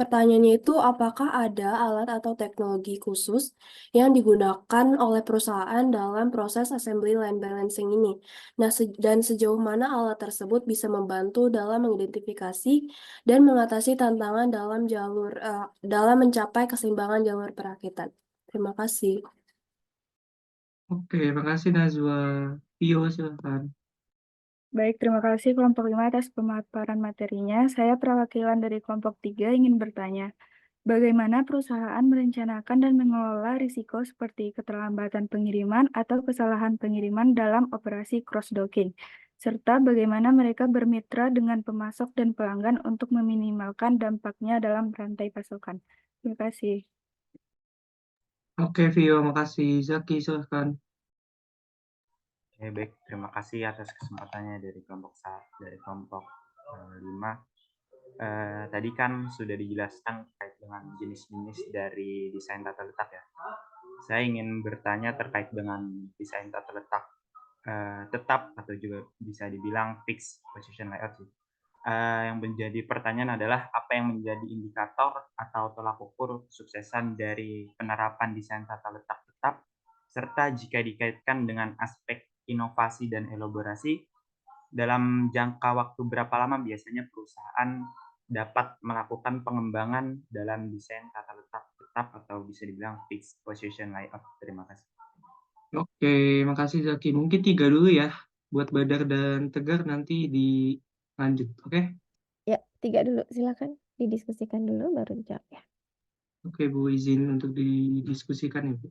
pertanyaannya itu apakah ada alat atau teknologi khusus yang digunakan oleh perusahaan dalam proses assembly line balancing ini? Nah, dan sejauh mana alat tersebut bisa membantu dalam mengidentifikasi dan mengatasi tantangan dalam mencapai keseimbangan jalur perakitan? Terima kasih. Oke, makasih Nazwa. Tio, silakan. Baik, terima kasih kelompok 5 atas pemaparan materinya. Saya perwakilan dari kelompok 3 ingin bertanya. Bagaimana perusahaan merencanakan dan mengelola risiko seperti keterlambatan pengiriman atau kesalahan pengiriman dalam operasi cross-docking, serta bagaimana mereka bermitra dengan pemasok dan pelanggan untuk meminimalkan dampaknya dalam rantai pasokan. Terima kasih. Oke, Vio, makasih. Zaki, silahkan. Oke, baik. Terima kasih atas kesempatannya dari kelompok 5. Tadi kan sudah dijelaskan terkait dengan jenis-jenis dari desain tata letak ya. Saya ingin bertanya terkait dengan desain tata letak tetap atau juga bisa dibilang fixed position layout sih. Yang menjadi pertanyaan adalah apa yang menjadi indikator atau tolak ukur kesuksesan dari penerapan desain tata letak tetap, serta jika dikaitkan dengan aspek inovasi dan elaborasi, dalam jangka waktu berapa lama biasanya perusahaan dapat melakukan pengembangan dalam desain tata letak tetap atau bisa dibilang fixed position layout. Terima kasih. Oke, makasih Zaki. Mungkin 3 dulu ya. Buat Badar dan Tegar nanti dilanjut. Oke? Ya, 3 dulu. Silakan didiskusikan dulu baru dijawab ya. Oke, Bu, izin untuk didiskusikan ya, Bu.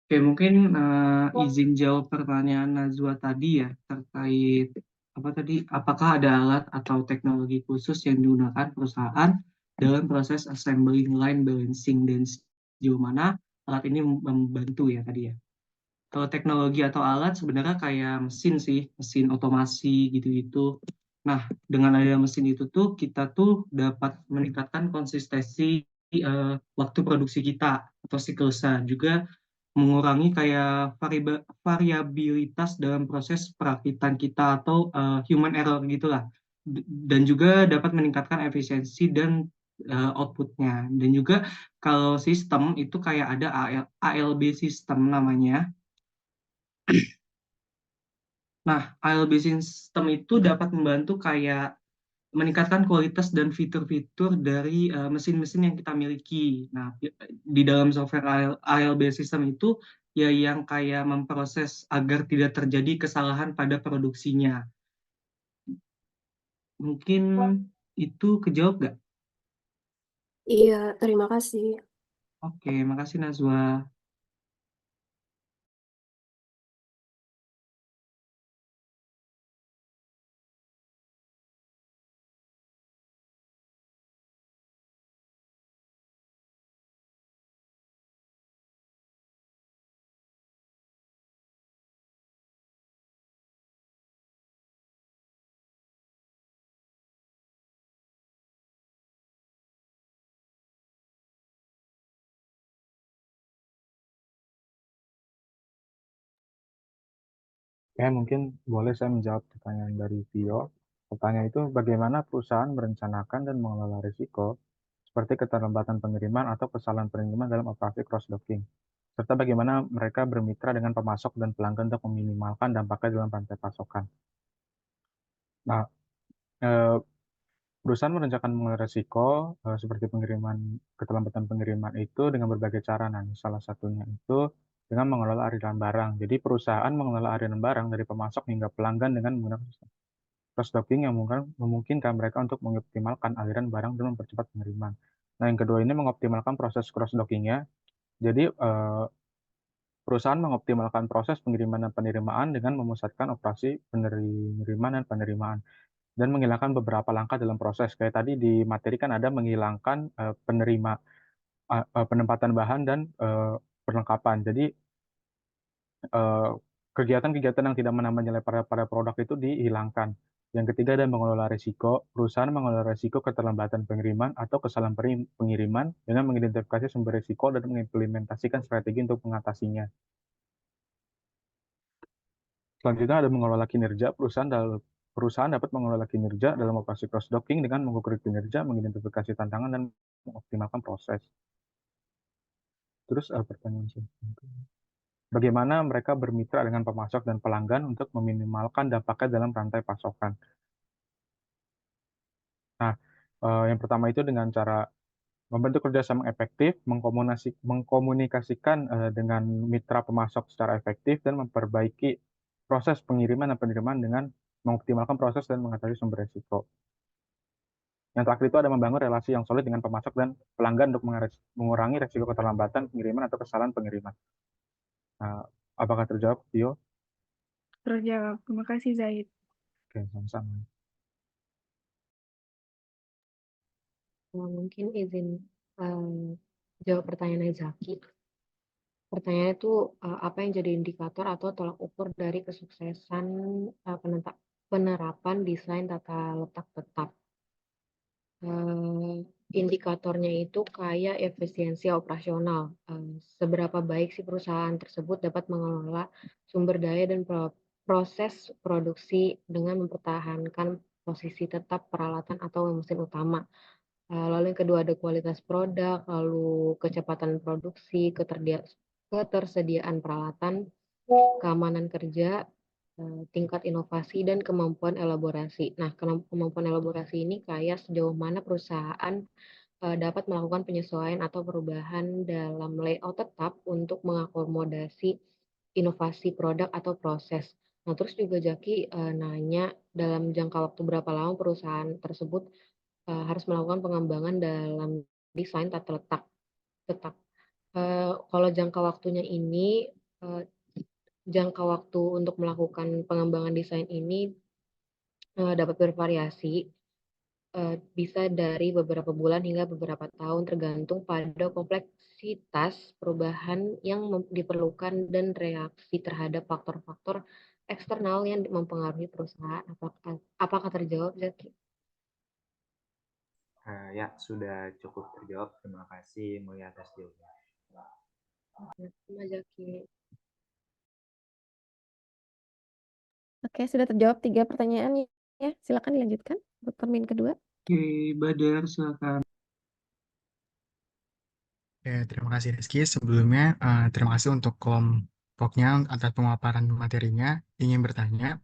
Oke, mungkin izin jawab pertanyaan Najwa tadi ya, terkait apa tadi, apakah ada alat atau teknologi khusus yang digunakan perusahaan dalam proses assembly line balancing dan sejauh mana alat ini membantu ya tadi ya. Kalau teknologi atau alat sebenarnya kayak mesin sih, mesin otomasi gitu-gitu. Nah, dengan adanya mesin itu tuh kita tuh dapat meningkatkan konsistensi waktu produksi kita atau siklusnya, juga mengurangi kayak variabilitas dalam proses perakitan kita atau human error gitulah. Dan juga dapat meningkatkan efisiensi dan outputnya. Dan juga kalau sistem itu kayak ada ALB sistem namanya. Nah, ALB system itu dapat membantu kayak meningkatkan kualitas dan fitur-fitur dari mesin-mesin yang kita miliki. Nah, di dalam software ALB system itu ya yang kayak memproses agar tidak terjadi kesalahan pada produksinya. Mungkin itu kejawab nggak? Iya, terima kasih. Oke, makasih Najwa. Oke, mungkin boleh saya menjawab pertanyaan dari Tio. Pertanyaan itu, bagaimana perusahaan merencanakan dan mengelola risiko seperti keterlambatan pengiriman atau kesalahan pengiriman dalam operasi cross-docking, serta bagaimana mereka bermitra dengan pemasok dan pelanggan untuk meminimalkan dampaknya dalam rantai pasokan. Nah, eh, perusahaan merencanakan mengelola risiko seperti keterlambatan pengiriman itu dengan berbagai cara. Nah, salah satunya itu dengan mengelola aliran barang. Jadi perusahaan mengelola aliran barang dari pemasok hingga pelanggan dengan menggunakan sistem cross-docking yang memungkinkan mereka untuk mengoptimalkan aliran barang dan mempercepat pengiriman. Nah, yang kedua ini mengoptimalkan proses cross-dockingnya. Jadi perusahaan mengoptimalkan proses pengiriman dan penerimaan dengan memusatkan operasi pengiriman dan penerimaan, dan menghilangkan beberapa langkah dalam proses. Kayak tadi di materi kan ada menghilangkan penempatan bahan dan perlengkapan. Jadi kegiatan-kegiatan yang tidak menambah nilai pada produk itu dihilangkan. Yang ketiga ada mengelola risiko. Perusahaan mengelola risiko keterlambatan pengiriman atau kesalahan pengiriman dengan mengidentifikasi sumber risiko dan mengimplementasikan strategi untuk mengatasinya. Selanjutnya ada mengelola kinerja. Perusahaan dapat mengelola kinerja dalam operasi cross-docking dengan mengukur kinerja, mengidentifikasi tantangan, dan mengoptimalkan proses. Terus pertanyaan selanjutnya, bagaimana mereka bermitra dengan pemasok dan pelanggan untuk meminimalkan dampaknya dalam rantai pasokan? Nah, yang pertama itu dengan cara membentuk kerjasama efektif, mengkomunikasikan dengan mitra pemasok secara efektif, dan memperbaiki proses pengiriman dan penerimaan dengan mengoptimalkan proses dan mengatasi sumber risiko. Yang terakhir itu ada membangun relasi yang solid dengan pemasok dan pelanggan untuk mengurangi risiko keterlambatan pengiriman atau kesalahan pengiriman. Nah, apakah terjawab, Tio? Terjawab. Terima kasih, Zaid. Oke, sama-sama. Mungkin izin jawab pertanyaan Zaki. Pertanyaannya itu apa yang jadi indikator atau tolak ukur dari kesuksesan penerapan desain tata letak tetap. Indikatornya itu kayak efisiensi operasional. Seberapa baik sih perusahaan tersebut dapat mengelola sumber daya dan proses produksi dengan mempertahankan posisi tetap peralatan atau mesin utama. Lalu yang kedua ada kualitas produk, lalu kecepatan produksi, ketersediaan peralatan, keamanan kerja, tingkat inovasi, dan kemampuan elaborasi. Nah, kemampuan elaborasi ini kayak sejauh mana perusahaan dapat melakukan penyesuaian atau perubahan dalam layout tetap untuk mengakomodasi inovasi produk atau proses. Nah, terus juga Jaki nanya dalam jangka waktu berapa lama perusahaan tersebut harus melakukan pengembangan dalam desain tata letak tetap. Kalau jangka waktunya ini eh, jangka waktu untuk melakukan pengembangan desain ini dapat bervariasi, bisa dari beberapa bulan hingga beberapa tahun tergantung pada kompleksitas perubahan yang diperlukan dan reaksi terhadap faktor-faktor eksternal yang mempengaruhi perusahaan. Apakah terjawab, Zaki? Ya, sudah cukup terjawab. Terima kasih Mulia atas jawabannya. Terima, Zaki. Oke, sudah terjawab 3 pertanyaan ya. Silakan dilanjutkan untuk termin kedua. Oke, Badar silakan. Terima kasih Rizky. Sebelumnya, terima kasih untuk kelompoknya atas pemaparan materinya. Ingin bertanya,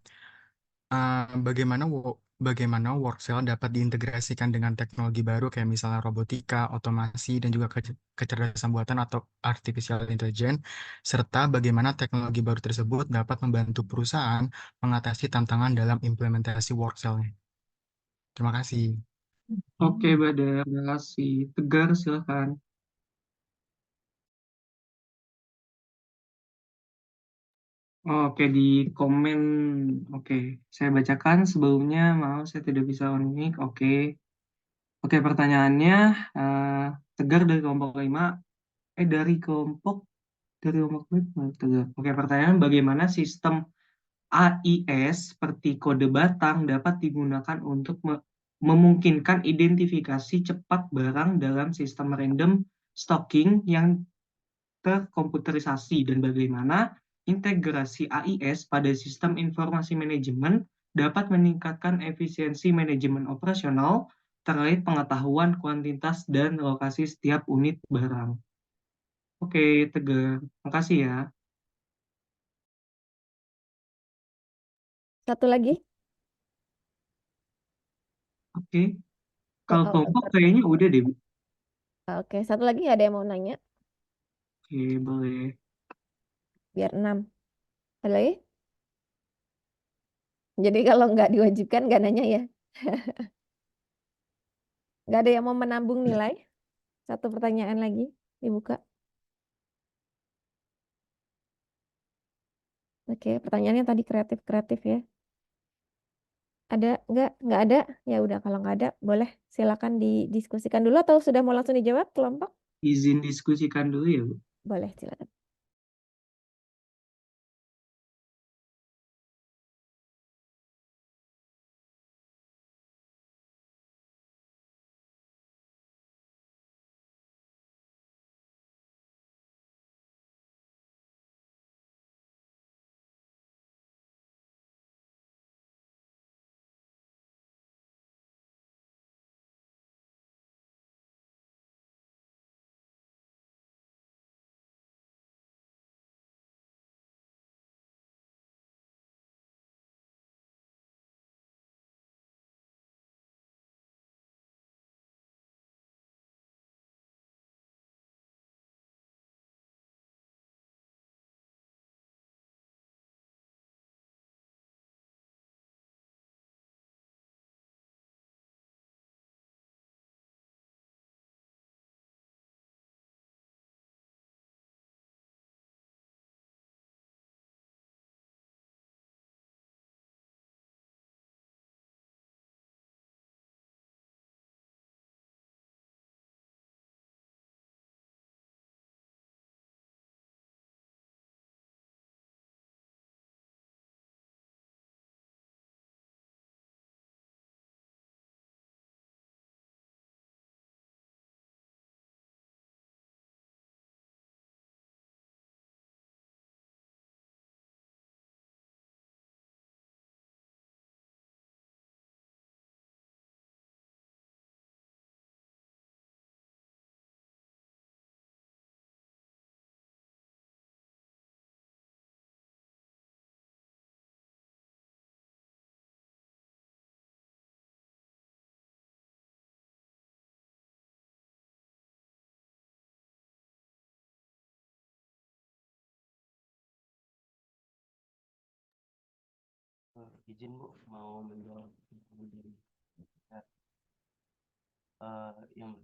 bagaimana work cell dapat diintegrasikan dengan teknologi baru kayak misalnya robotika, otomasi, dan juga kecerdasan buatan atau artificial intelligence, serta bagaimana teknologi baru tersebut dapat membantu perusahaan mengatasi tantangan dalam implementasi work cell-nya. Terima kasih. Oke, Badar, terima kasih. Tegar silakan. Oke, di komen. Oke, saya bacakan sebelumnya. Maaf, saya tidak bisa on mic. Oke, pertanyaannya Tegar dari kelompok 5. Dari kelompok 5, Tegar. Oke, pertanyaan bagaimana sistem AIS seperti kode batang dapat digunakan untuk memungkinkan identifikasi cepat barang dalam sistem random stocking yang terkomputerisasi dan bagaimana integrasi AIS pada sistem informasi manajemen dapat meningkatkan efisiensi manajemen operasional terkait pengetahuan kuantitas dan lokasi setiap unit barang. Oke, Tegar. Makasih ya. Satu lagi. Oke. Kalau kelompok Tegar. kayaknya udah deh, Bu. Oke, satu lagi ada yang mau nanya? Oke, boleh. Biar 6. Ada lagi? Jadi kalau nggak diwajibkan nggak nanya ya. Nggak ada yang mau menambung nilai? Satu pertanyaan lagi dibuka. Oke, pertanyaannya tadi kreatif-kreatif ya. Ada nggak? Nggak ada? Ya udah, kalau nggak ada boleh silakan didiskusikan dulu atau sudah mau langsung dijawab kelompok? Izin diskusikan dulu ya, Bu. Boleh, silakan. Izin Bu, mau menjawab dari yang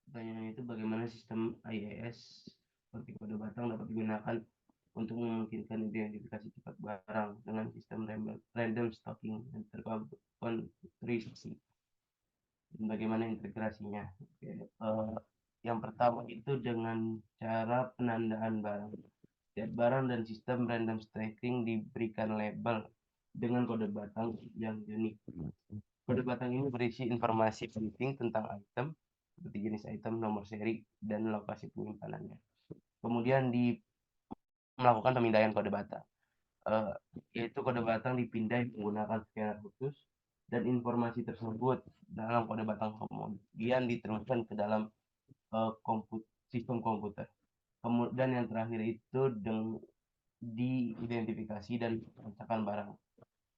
pertanyaan itu bagaimana sistem IIS seperti kode batang dapat digunakan untuk memungkinkan identifikasi cepat barang dengan sistem random stocking dan terkonstruksi. Bagaimana integrasinya? Oke, yang pertama itu dengan cara penandaan barang. Setiap barang dan sistem random stacking diberikan label dengan kode batang yang unik. Kode batang ini berisi informasi penting tentang item, seperti jenis item, nomor seri, dan lokasi penyimpanannya. Kemudian melakukan pemindaian kode batang. Yaitu kode batang dipindai menggunakan scanner khusus, dan informasi tersebut dalam kode batang kemudian diteruskan ke dalam sistem komputer. Kemudian yang terakhir itu diidentifikasi dan pelacakan barang.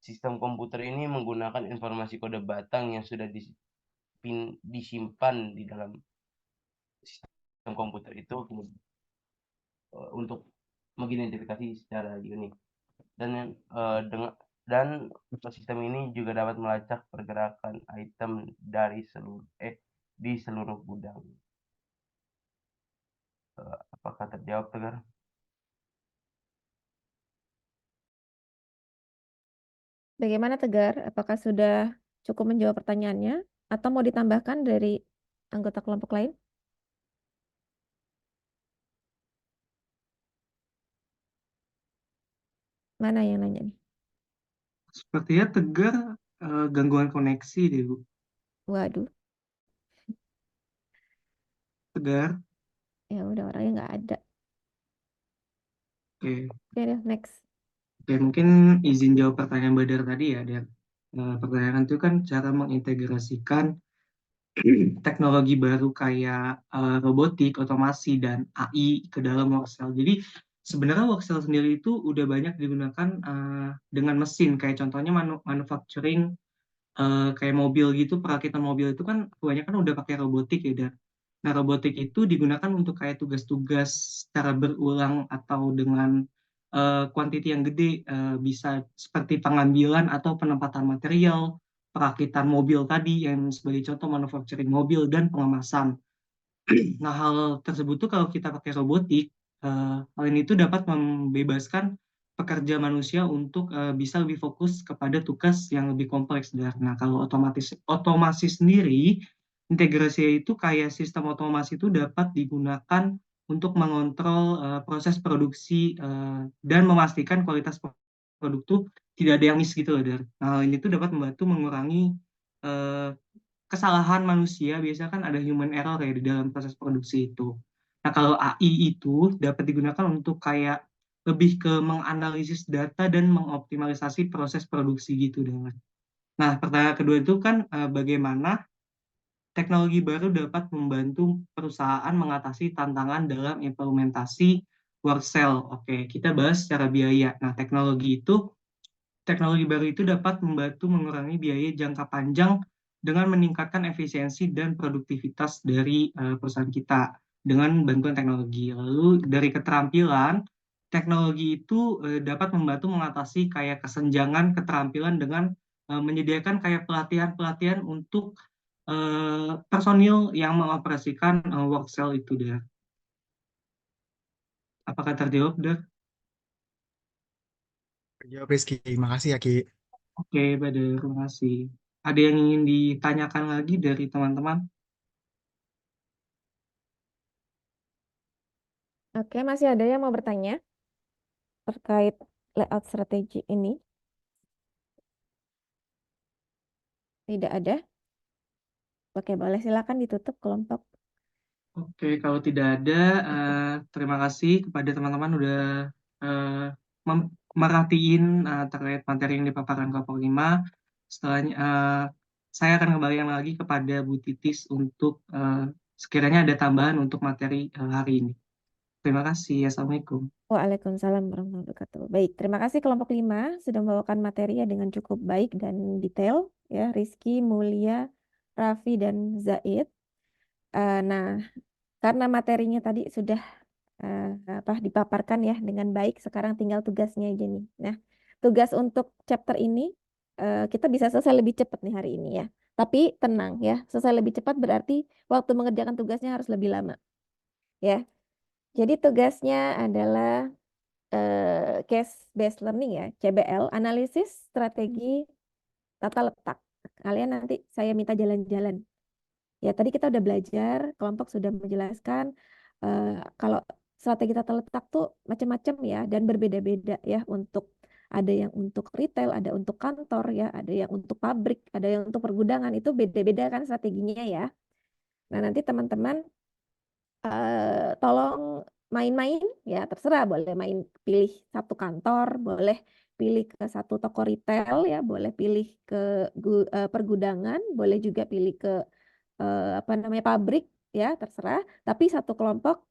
Sistem komputer ini menggunakan informasi kode batang yang sudah disimpan di dalam sistem komputer itu untuk mengidentifikasi secara unik. Dan sistem ini juga dapat melacak pergerakan item di seluruh gudang. Apakah terjawab, Tegar? Bagaimana Tegar? Apakah sudah cukup menjawab pertanyaannya atau mau ditambahkan dari anggota kelompok lain? Mana yang nanya nih? Sepertinya Tegar gangguan koneksi deh, Bu. Waduh, Tegar. ya udah orangnya nggak ada. Oke. Oke deh, next. Oke, mungkin izin jawab pertanyaan Badar tadi ya, Dan. Pertanyaan itu kan cara mengintegrasikan teknologi baru kayak robotik, otomasi, dan AI ke dalam Workcell. Jadi sebenarnya Workcell sendiri itu udah banyak digunakan dengan mesin, kayak contohnya manufacturing, kayak mobil gitu, perakitan mobil itu kan kebanyakan udah pakai robotik ya, Dan. Nah, robotik itu digunakan untuk kayak tugas-tugas secara berulang atau dengan kuantiti yang gede, bisa seperti pengambilan atau penempatan material, perakitan mobil tadi yang sebagai contoh manufacturing mobil dan pengemasan. Nah, hal tersebut tuh kalau kita pakai robotik, hal ini tuh dapat membebaskan pekerja manusia untuk bisa lebih fokus kepada tugas yang lebih kompleks. Nah, kalau otomasi sendiri, integrasi itu kayak sistem otomasi itu dapat digunakan untuk mengontrol proses produksi dan memastikan kualitas produk itu tidak ada yang miss gitu loh, Dar. Nah, hal ini tuh dapat membantu mengurangi eh, kesalahan manusia. Biasanya kan ada human error ya di dalam proses produksi itu. Nah, kalau AI itu dapat digunakan untuk kayak lebih ke menganalisis data dan mengoptimalisasi proses produksi gitu, dengan. Nah, pertanyaan kedua itu kan bagaimana teknologi baru dapat membantu perusahaan mengatasi tantangan dalam implementasi Workcell. Oke, kita bahas secara biaya. Nah, teknologi baru itu dapat membantu mengurangi biaya jangka panjang dengan meningkatkan efisiensi dan produktivitas dari perusahaan kita dengan bantuan teknologi. Lalu dari keterampilan, teknologi itu dapat membantu mengatasi kayak kesenjangan keterampilan dengan menyediakan kayak pelatihan-pelatihan untuk personil yang mengoperasikan Workcell itu, Dar. Apakah terjawab, Dar? Jawab Rizky, makasih ya Ki. Oke, Badar, terima kasih. Ada yang ingin ditanyakan lagi dari teman-teman? Oke, masih ada yang mau bertanya terkait layout strategi ini? Tidak ada? Oke, boleh silakan ditutup kelompok. Oke, kalau tidak ada, terima kasih kepada teman-teman udah eh, merhatiin terkait materi yang dipaparkan kelompok 5. Setelahnya, saya akan kembalikan lagi kepada Bu Titis untuk sekiranya ada tambahan untuk materi hari ini. Terima kasih. Assalamualaikum. Waalaikumsalam warahmatullahi wabarakatuh. Baik, terima kasih kelompok 5 sudah membawakan materi ya dengan cukup baik dan detail ya, Rizky, Mulia, Raffi dan Zaid. Nah, karena materinya tadi sudah dipaparkan ya dengan baik, sekarang tinggal tugasnya aja nih. Nah, tugas untuk chapter ini kita bisa selesai lebih cepat nih hari ini ya. Tapi tenang ya, selesai lebih cepat berarti waktu mengerjakan tugasnya harus lebih lama. Ya. Jadi tugasnya adalah case based learning ya, CBL, analisis strategi tata letak. Kalian nanti saya minta jalan-jalan. Ya, tadi kita udah belajar, kelompok sudah menjelaskan kalau strategi tata letak tuh macam-macam ya dan berbeda-beda ya, untuk ada yang untuk retail, ada untuk kantor ya, ada yang untuk pabrik, ada yang untuk pergudangan, itu beda-beda kan strateginya ya. Nah, nanti teman-teman tolong main-main ya, terserah, boleh main pilih satu kantor, boleh pilih ke satu toko retail ya, boleh pilih ke pergudangan, boleh juga pilih ke apa namanya pabrik ya, terserah. Tapi satu kelompok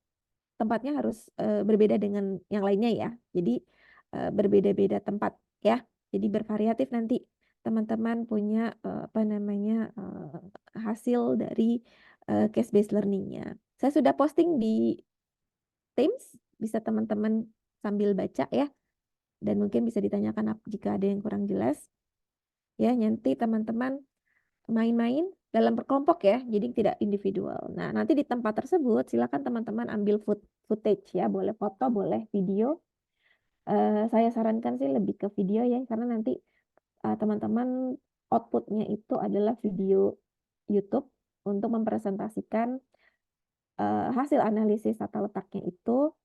tempatnya harus berbeda dengan yang lainnya ya. Jadi berbeda-beda tempat ya. Jadi bervariatif nanti teman-teman punya apa namanya hasil dari case based learningnya. Saya sudah posting di Teams, bisa teman-teman sambil baca ya. Dan mungkin bisa ditanyakan jika ada yang kurang jelas. Ya, nanti teman-teman main-main dalam berkelompok ya, jadi tidak individual. Nah, nanti di tempat tersebut silakan teman-teman ambil footage ya, boleh foto, boleh video. Saya sarankan sih lebih ke video ya, karena nanti teman-teman outputnya itu adalah video YouTube untuk mempresentasikan hasil analisis tata letaknya itu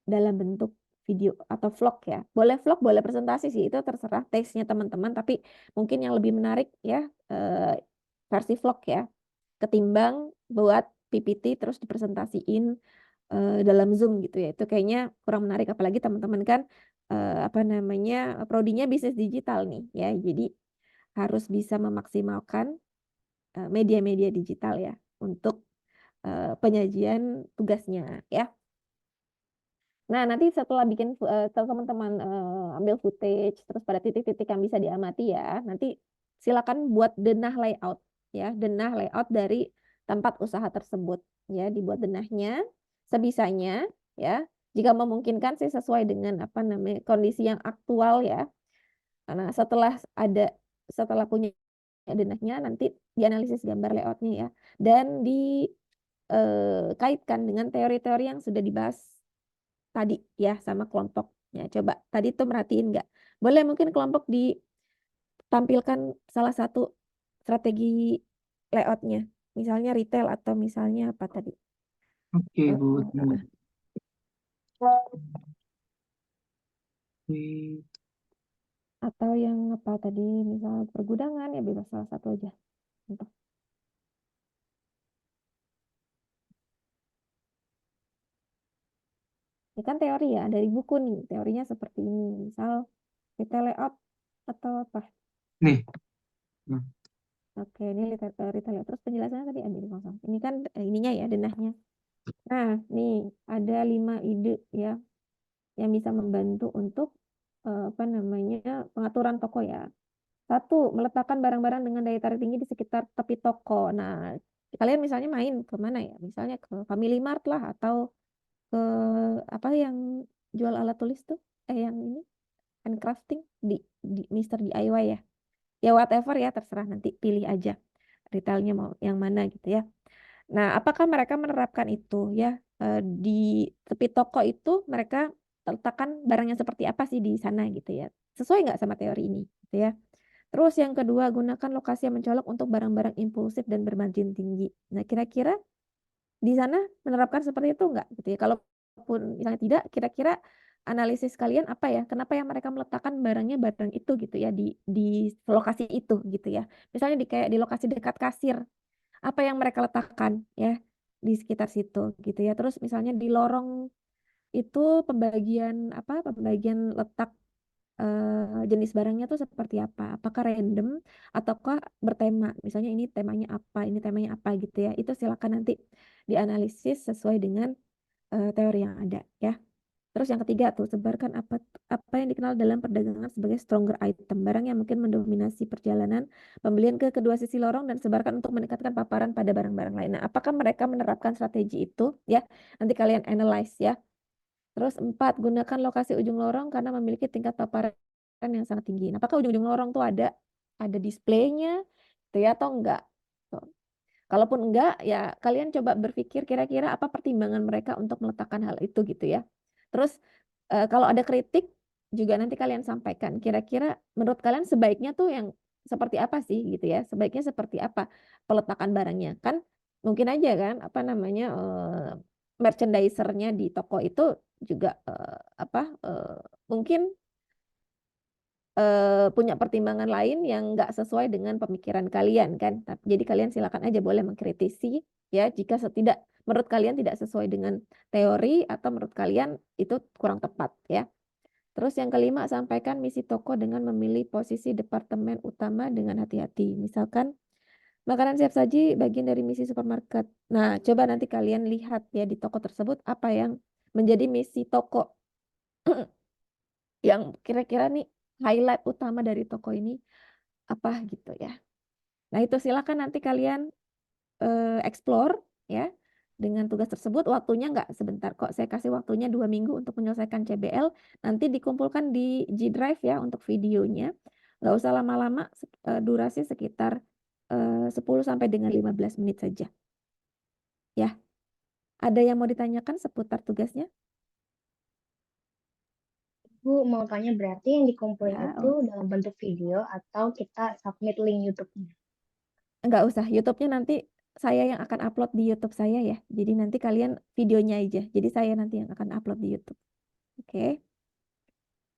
dalam bentuk video atau vlog ya. Boleh vlog, boleh presentasi sih, itu terserah taste-nya teman-teman, tapi mungkin yang lebih menarik ya versi vlog ya, ketimbang buat PPT terus dipresentasiin dalam Zoom gitu ya. Itu kayaknya kurang menarik, apalagi teman-teman kan apa namanya prodinya bisnis digital nih ya. Jadi harus bisa memaksimalkan media-media digital ya untuk penyajian tugasnya ya. Nah, nanti setelah bikin teman-teman ambil footage terus pada titik-titik yang bisa diamati ya, nanti silakan buat denah layout ya, denah layout dari tempat usaha tersebut ya, dibuat denahnya sebisanya ya. Jika memungkinkan sih sesuai dengan apa namanya kondisi yang aktual ya. Karena setelah punya denahnya nanti dianalisis gambar layoutnya ya, dan dikaitkan dengan teori-teori yang sudah dibahas tadi ya sama kelompoknya. Coba tadi tuh merhatiin nggak? Boleh mungkin kelompok ditampilkan salah satu strategi layoutnya, misalnya retail atau misalnya apa tadi? Oke, Bu. Atau yang apa tadi, misal pergudangan ya, bebas salah satu aja. Contoh. Ini kan teori ya, dari buku nih, teorinya seperti ini. Misal retail layout atau apa? Nih. Oke, ini retail layout. Terus penjelasannya tadi ada di kosong. Ini kan ininya ya, denahnya. Nah, nih ada 5 ide ya yang bisa membantu untuk apa namanya pengaturan toko ya. 1, meletakkan barang-barang dengan daya tarik tinggi di sekitar tepi toko. Nah, kalian misalnya main ke mana ya? Misalnya ke Family Mart lah, atau ke apa yang jual alat tulis tuh? Yang ini handcrafting di Mr. DIY ya. Ya whatever ya, terserah, nanti pilih aja retailnya mau yang mana gitu ya. Nah, apakah mereka menerapkan itu ya di tepi toko itu, mereka letakkan barangnya seperti apa sih di sana gitu ya? Sesuai nggak sama teori ini gitu ya? Terus yang kedua, gunakan lokasi yang mencolok untuk barang-barang impulsif dan bermargin tinggi. Nah, kira-kira di sana menerapkan seperti itu enggak gitu ya? Kalaupun misalnya tidak, kira-kira analisis kalian apa ya? Kenapa yang mereka meletakkan barang itu gitu ya di lokasi itu gitu ya? Misalnya kayak di lokasi dekat kasir, apa yang mereka letakkan ya di sekitar situ gitu ya? Terus misalnya di lorong itu pembagian letak jenis barangnya tuh seperti apa? Apakah random ataukah bertema? Misalnya ini temanya apa gitu ya. Itu silakan nanti dianalisis sesuai dengan teori yang ada ya. Terus yang ketiga tuh, sebarkan apa yang dikenal dalam perdagangan sebagai stronger item, barang yang mungkin mendominasi perjalanan pembelian ke kedua sisi lorong, dan sebarkan untuk meningkatkan paparan pada barang-barang lain. Nah, apakah mereka menerapkan strategi itu ya? Nanti kalian analyze ya. Terus 4, gunakan lokasi ujung lorong karena memiliki tingkat paparan yang sangat tinggi. Nah, apakah ujung-ujung lorong tuh ada displaynya gitu ya atau enggak? Tuh. Kalaupun enggak, ya kalian coba berpikir kira-kira apa pertimbangan mereka untuk meletakkan hal itu gitu ya. Terus Kalau ada kritik juga nanti kalian sampaikan. Kira-kira menurut kalian sebaiknya tuh yang seperti apa sih gitu ya? Sebaiknya seperti apa peletakan barangnya? Kan mungkin aja kan apa namanya merchandisernya di toko itu juga mungkin punya pertimbangan lain yang nggak sesuai dengan pemikiran kalian kan. Jadi kalian silakan aja boleh mengkritisi ya jika menurut kalian tidak sesuai dengan teori atau menurut kalian itu kurang tepat ya. Terus yang kelima, sampaikan misi toko dengan memilih posisi departemen utama dengan hati-hati. Misalkan makanan siap saji bagian dari misi supermarket. Nah, coba nanti kalian lihat ya di toko tersebut apa yang menjadi misi toko yang kira-kira nih highlight utama dari toko ini apa gitu ya. Nah, itu silakan nanti kalian explore ya dengan tugas tersebut. Waktunya nggak sebentar kok, saya kasih waktunya 2 minggu untuk menyelesaikan CBL, nanti dikumpulkan di G Drive ya untuk videonya, nggak usah lama-lama, durasi sekitar 10 sampai dengan 15 menit saja ya. Ada yang mau ditanyakan seputar tugasnya? Bu, mau tanya berarti yang dikumpulin Ya, itu dalam bentuk video atau kita submit link YouTube-nya? nggak usah, YouTube-nya nanti saya yang akan upload di YouTube saya ya, jadi nanti kalian videonya aja, jadi saya nanti yang akan upload di YouTube. Oke.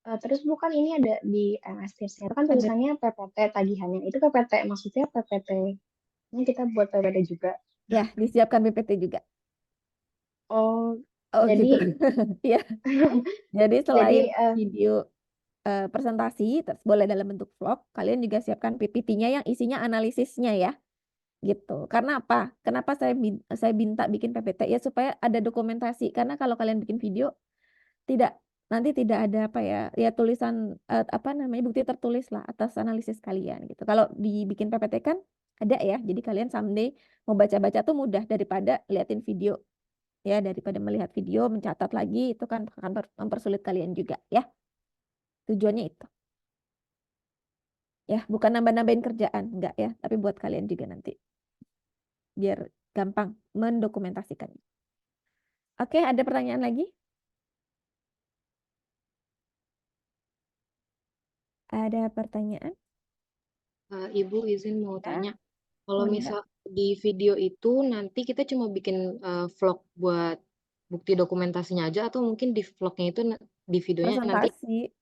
Terus bukan ini ada di MS Tips-nya itu kan Ada. tulisannya PPT tagihannya. Itu PPT maksudnya PPT. Ini kita buat PPT juga. Ya, disiapkan PPT juga. Oh, Oh jadi gitu. Iya. Jadi selain jadi video presentasi, boleh dalam bentuk vlog, kalian juga siapkan PPT-nya yang isinya analisisnya ya. Gitu. Karena apa? Kenapa saya minta bikin PPT ya supaya ada dokumentasi. Karena kalau kalian bikin video nanti tidak ada apa ya, ya tulisan apa namanya bukti tertulis lah atas analisis kalian gitu. Kalau dibikin PPT kan ada ya. Jadi kalian someday mau baca-baca tuh mudah daripada liatin video. Ya, daripada melihat video mencatat lagi itu kan akan mempersulit kalian juga ya. Tujuannya itu. Ya, bukan nambah-nambahin kerjaan, enggak ya, tapi buat kalian juga nanti. Biar gampang mendokumentasikan. Oke, ada pertanyaan lagi? Ada pertanyaan? Ibu izin mau Ya, tanya, kalau boleh. misal di video itu nanti kita cuma bikin vlog buat bukti dokumentasinya aja atau mungkin di vlognya itu di videonya nanti Presentasi.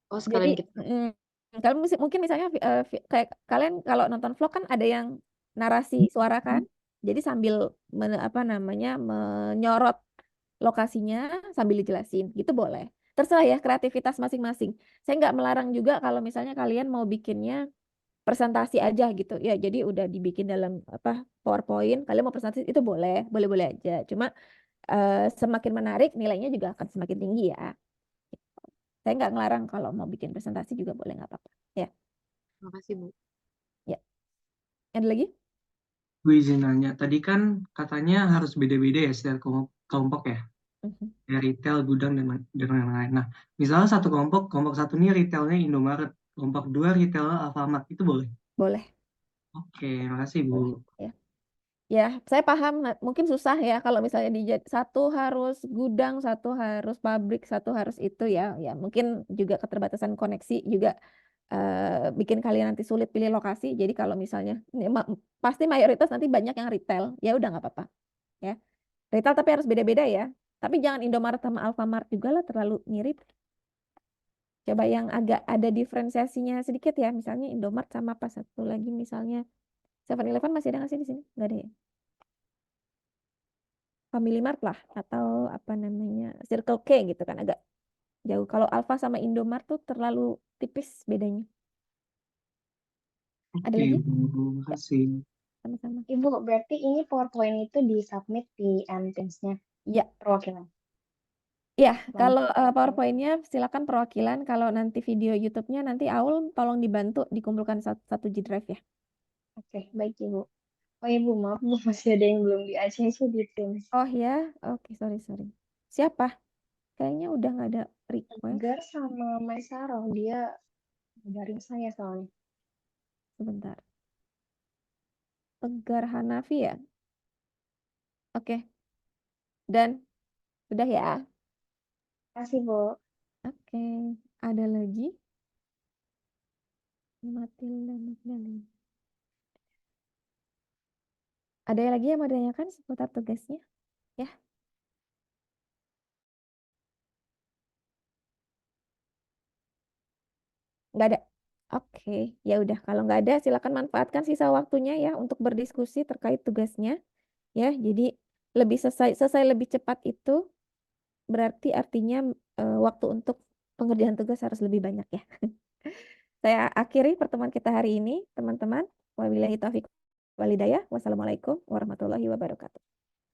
Jadi sekalian kita kalau mungkin misalnya kayak kalian kalau nonton vlog kan ada yang narasi suara kan, jadi sambil menyorot lokasinya sambil dijelasin gitu boleh. Terserah ya kreativitas masing-masing. Saya nggak melarang juga kalau misalnya kalian mau bikinnya presentasi aja gitu ya. Jadi udah dibikin dalam PowerPoint, kalian mau presentasi itu boleh aja. Cuma semakin menarik nilainya juga akan semakin tinggi ya. Saya nggak ngelarang kalau mau bikin presentasi juga boleh, nggak apa-apa. Ya, makasih Bu. ya. Ada lagi? Bu izin nanya, tadi kan katanya harus beda-beda ya setiap kelompok ya, ya retail, gudang, dan lain-lain. Nah, misalnya satu kelompok satu ini retailnya Indomaret, kelompok 2 retailnya Alfamart, itu boleh? Boleh. Oke, makasih Bu. Ya. Ya, saya paham. Mungkin susah ya kalau misalnya satu harus gudang, satu harus pabrik, satu harus itu ya. Ya, mungkin juga keterbatasan koneksi juga bikin kalian nanti sulit pilih lokasi. Jadi kalau misalnya pasti mayoritas nanti banyak yang retail, ya udah nggak apa-apa. Ya, retail tapi harus beda-beda ya. Tapi jangan Indomaret sama Alfamart juga lah terlalu mirip. Coba yang agak ada diferensiasinya sedikit ya. Misalnya Indomaret sama apa satu lagi misalnya 7-Eleven masih ada nggak sih di sini? Nggak ada ya. Family Mart lah atau apa namanya Circle K gitu kan agak jauh. Kalau Alfa sama Indomart tuh terlalu tipis bedanya. Ada Oke lagi? Bu, makasih. Sama-sama. Ibu, berarti ini PowerPoint itu di-submit di Teams-nya Ya, perwakilan. ya. Kalau Oke. PowerPoint-nya silakan perwakilan. Kalau nanti video YouTube-nya nanti Aul tolong dibantu dikumpulkan satu G Drive ya. Oke, baik Ibu. Oh Ibu, maaf Bu, masih ada yang belum di-ACC di Teams. Oh ya, oke, sorry. Siapa? Kayaknya udah nggak ada request. Tegar sama Maisaro, dia ngabarin saya soalnya. Sebentar. Tegar Hanafi ya. Oke. Dan udah ya. Kasih, Bu. Oke, ada lagi? Matilda Magdalena. Ada lagi yang mau ditanyakan seputar tugasnya? Ya, nggak ada. Oke, ya udah. Kalau nggak ada, silakan manfaatkan sisa waktunya ya untuk berdiskusi terkait tugasnya. Ya, jadi lebih selesai lebih cepat itu berarti artinya waktu untuk pengerjaan tugas harus lebih banyak ya. Saya akhiri pertemuan kita hari ini, teman-teman. Wabillahi taufiq walhidayah. Wassalamualaikum warahmatullahi wabarakatuh.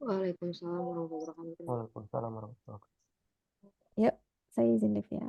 Waalaikumsalam warahmatullahi wabarakatuh. Waalaikumsalam warahmatullahi wabarakatuh. Yuk, saya izin Dev ya.